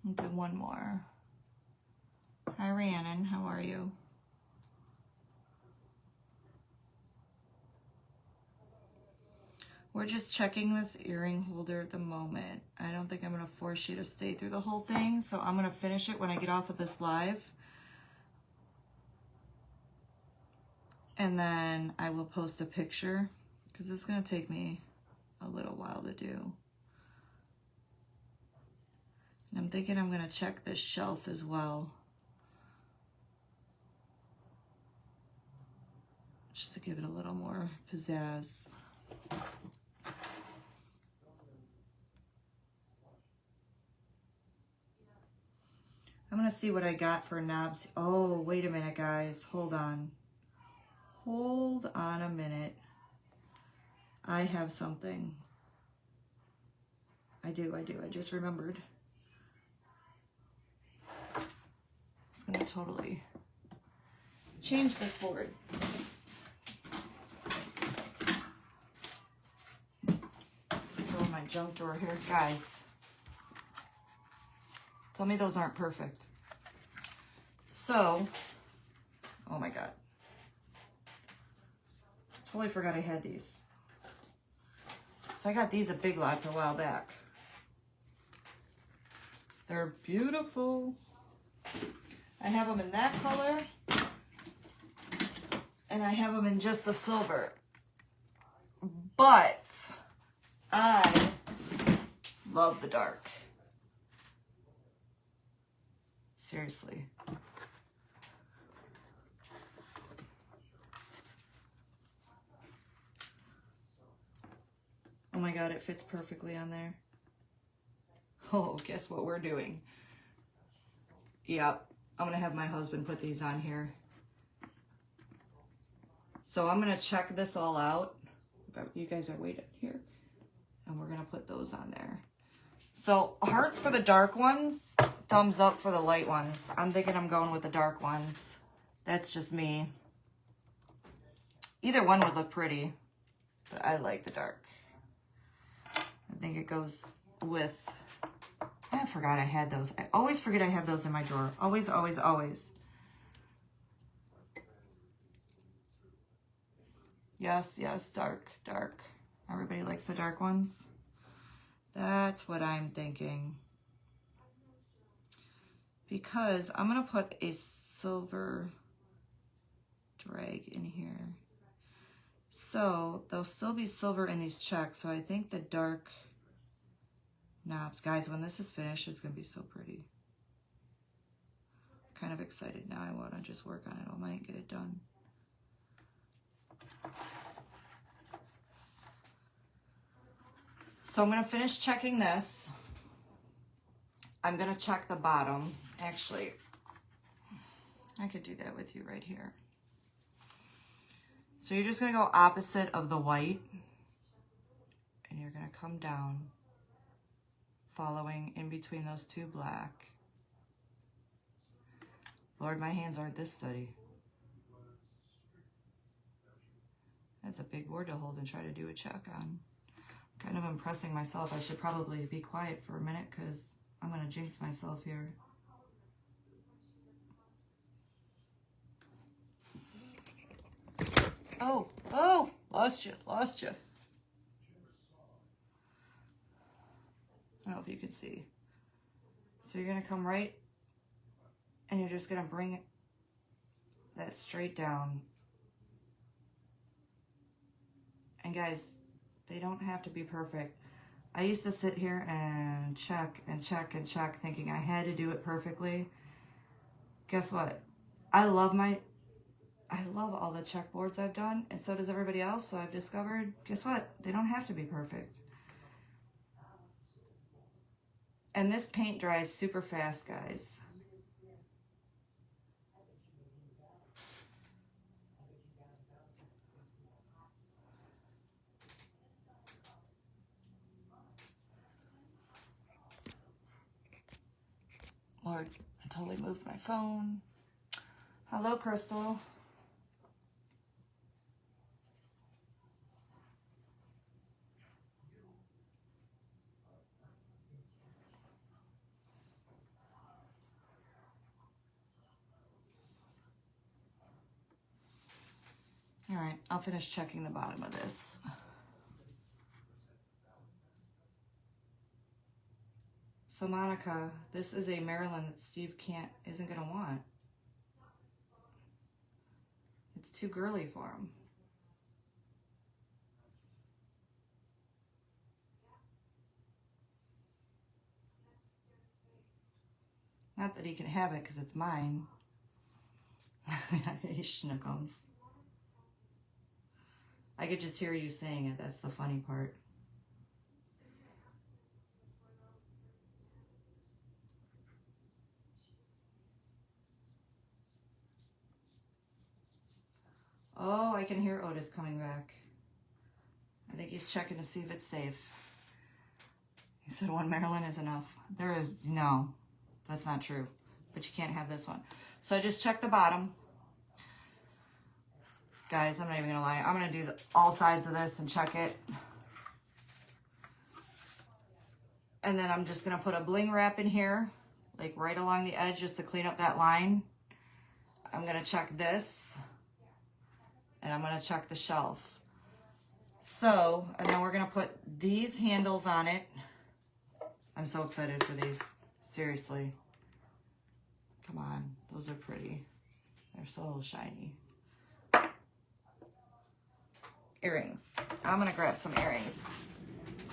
I'll do one more. Hi, Rhiannon. How are you? We're just checking this earring holder at the moment. I don't think I'm going to force you to stay through the whole thing, so I'm going to finish it when I get off of this live. And then I will post a picture, because it's going to take me a little while to do. And I'm thinking I'm going to check this shelf as well, just to give it a little more pizzazz. I'm going to see what I got for knobs. Oh, wait a minute, guys. Hold on. Hold on a minute. I have something. I do. I just remembered. It's going to totally change this board. Throw in my junk drawer here. Guys, tell me those aren't perfect. So, oh my God. Totally forgot I had these. So I got these at Big Lots a while back. They're beautiful. I have them in that color. And I have them in just the silver. But I love the dark. Seriously. Oh my God, it fits perfectly on there. Oh, guess what we're doing? Yep, I'm gonna have my husband put these on here. So I'm gonna check this all out. You guys are waiting here. And we're gonna put those on there. So hearts for the dark ones, thumbs up for the light ones. I'm thinking I'm going with the dark ones. That's just me. Either one would look pretty, but I like the dark. I think it goes with, I forgot I had those. I always forget I have those in my drawer. Always, always, always. Yes, yes, dark, dark. Everybody likes the dark ones. That's what I'm thinking. Because I'm gonna put a silver drag in here. So there'll still be silver in these checks. So I think the dark knobs, guys, when this is finished, it's gonna be so pretty. Kind of excited now. I want to just work on it all night and get it done. So I'm gonna finish checking this. I'm gonna check the bottom. Actually, I could do that with you right here. So you're just gonna go opposite of the white and you're gonna come down, following in between those two black. Lord, my hands aren't this steady. That's a big word to hold and try to do a check on. I'm kind of impressing myself. I should probably be quiet for a minute because I'm gonna jinx myself here. Oh, lost you. I don't know if you can see. So you're gonna come right and you're just gonna bring that straight down. And guys, they don't have to be perfect. I used to sit here and check and check and check thinking I had to do it perfectly. Guess what? I love all the checkboards I've done, and so does everybody else. So I've discovered, guess what? They don't have to be perfect. And this paint dries super fast, guys. Lord, I totally moved my phone. Hello, Crystal. All right, I'll finish checking the bottom of this. So Monica, this is a Maryland that Steve isn't gonna want. It's too girly for him. Not that he can have it because it's mine. He schnookums. I could just hear you saying it. That's the funny part. Oh, I can hear Otis coming back. I think he's checking to see if it's safe. He said one Maryland is enough. No, that's not true. But you can't have this one. So I just checked the bottom. Guys, I'm not even gonna lie. I'm gonna do all sides of this and check it. And then I'm just gonna put a bling wrap in here, like right along the edge just to clean up that line. I'm gonna check this. And I'm gonna check the shelf. So, and then we're gonna put these handles on it. I'm so excited for these, seriously. Come on, those are pretty. They're so shiny. Earrings. I'm gonna grab some earrings.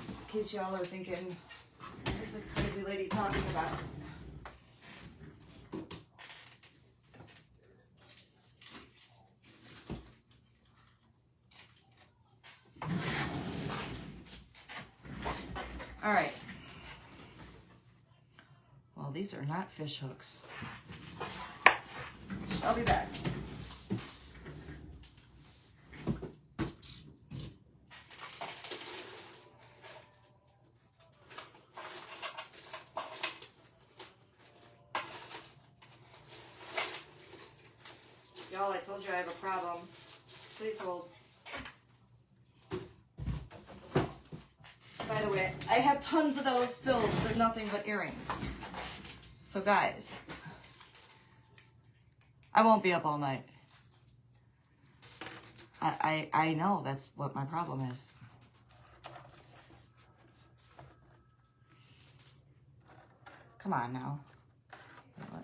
In case y'all are thinking, what's this crazy lady talking about? All right. Well, these are not fish hooks. I'll be back. Nicole, I told you I have a problem. Please hold. By the way, I have tons of those filled with nothing but earrings. So guys, I won't be up all night. I know that's what my problem is. Come on now.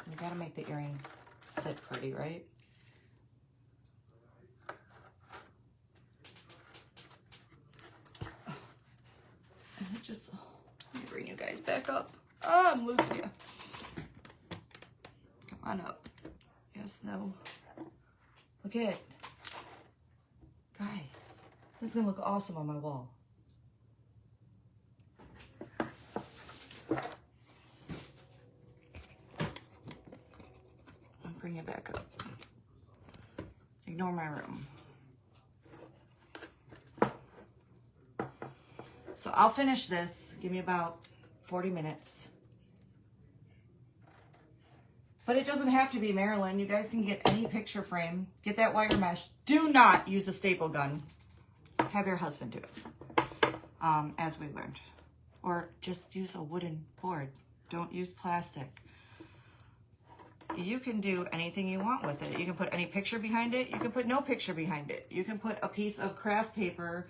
We gotta make the earring sit pretty, right? And it just, let me bring you guys back up. Oh, I'm losing you. Come on up. Yes, no. Look at it. Guys, this is gonna look awesome on my wall. I'll bring it back up. Ignore my room. So I'll finish this. Give me about 40 minutes. But it doesn't have to be Marilyn. You guys can get any picture frame. Get that wire mesh. Do not use a staple gun. Have your husband do it, as we learned. Or just use a wooden board. Don't use plastic. You can do anything you want with it. You can put any picture behind it. You can put no picture behind it. You can put a piece of craft paper.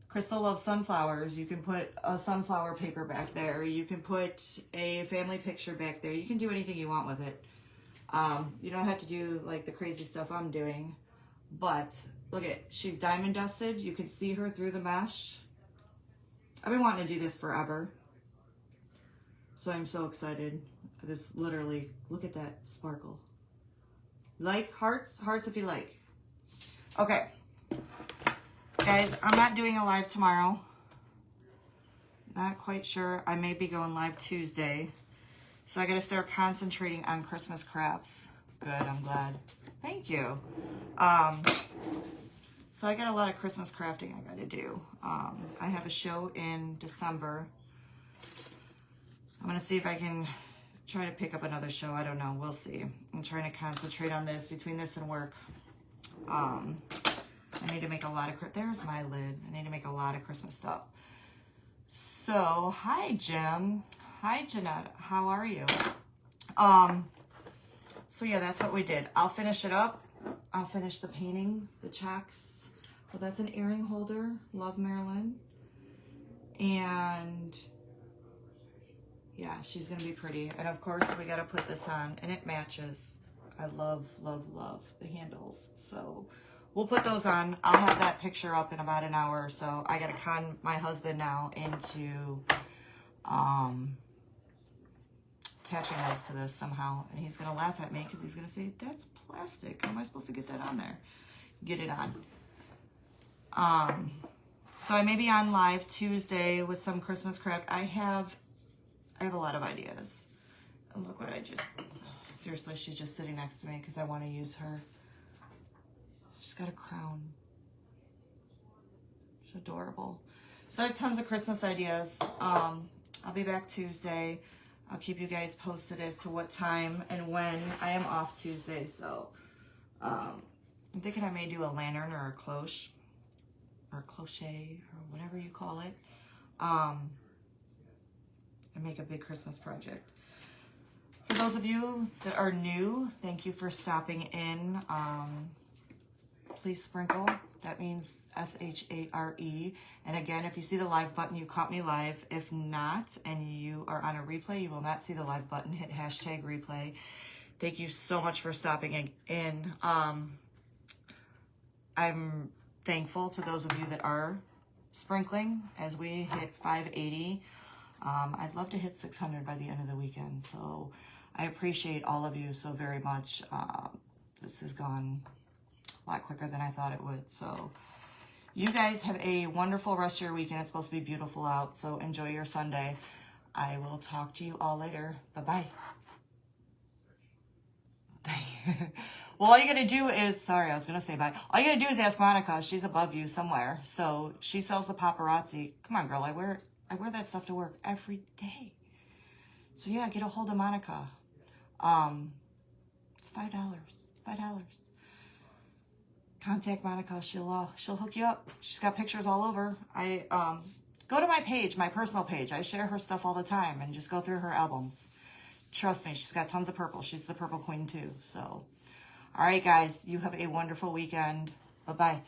Crystal loves sunflowers. You can put a sunflower paper back there. You can put a family picture back there. You can do anything you want with it. You don't have to do like the crazy stuff I'm doing. But look at, she's diamond dusted. You can see her through the mesh. I've been wanting to do this forever. So I'm so excited. This literally, look at that sparkle. Like hearts? Hearts if you like. Okay. Guys, I'm not doing a live tomorrow. Not quite sure. I may be going live Tuesday. So I got to start concentrating on Christmas crafts. Good, I'm glad. Thank you. So I got a lot of Christmas crafting I got to do. I have a show in December. I'm going to see if I can try to pick up another show. I don't know. We'll see. I'm trying to concentrate on this between this and work. I need to make a lot of, there's my lid. I need to make a lot of Christmas stuff. So, hi, Jim. Hi, Jeanette. How are you? So yeah, that's what we did. I'll finish it up. I'll finish the painting, the checks. Well, that's an earring holder. Love, Marilyn. And yeah, she's going to be pretty. And of course, we got to put this on, and it matches. I love, love, love the handles. So we'll put those on. I'll have that picture up in about an hour or so. I got to con my husband now into attaching those to this somehow. And he's going to laugh at me because he's going to say, that's plastic. How am I supposed to get that on there? Get it on. So I may be on live Tuesday with some Christmas craft. I have a lot of ideas. And look what I just, seriously, she's just sitting next to me because I want to use her. She's got a crown. She's adorable. So I have tons of Christmas ideas. I'll be back Tuesday. I'll keep you guys posted as to what time and when. I am off Tuesday, so I'm thinking I may do a lantern or a cloche or crochet or whatever you call it. And make a big Christmas project. For those of you that are new, thank you for stopping in. Please sprinkle. That means S-H-A-R-E. And again, if you see the live button, you caught me live. If not, and you are on a replay, you will not see the live button. Hit hashtag replay. Thank you so much for stopping in. I'm thankful to those of you that are sprinkling as we hit 580. I'd love to hit 600 by the end of the weekend. So I appreciate all of you so very much. This has gone a lot quicker than I thought it would. So you guys have a wonderful rest of your weekend. It's supposed to be beautiful out. So enjoy your Sunday. I will talk to you all later. Bye-bye. Well, all you got to do is, sorry, I was going to say bye. All you got to do is ask Monica. She's above you somewhere. So she sells the paparazzi. Come on, girl. I wear that stuff to work every day. So yeah, get a hold of Monica. It's $5. $5. contact Monica. She'll hook you up. She's got pictures all over. Go to my page, my personal page. I share her stuff all the time, and just go through her albums. Trust me, she's got tons of purple. She's the purple queen too. So, all right, guys, you have a wonderful weekend. Bye-bye.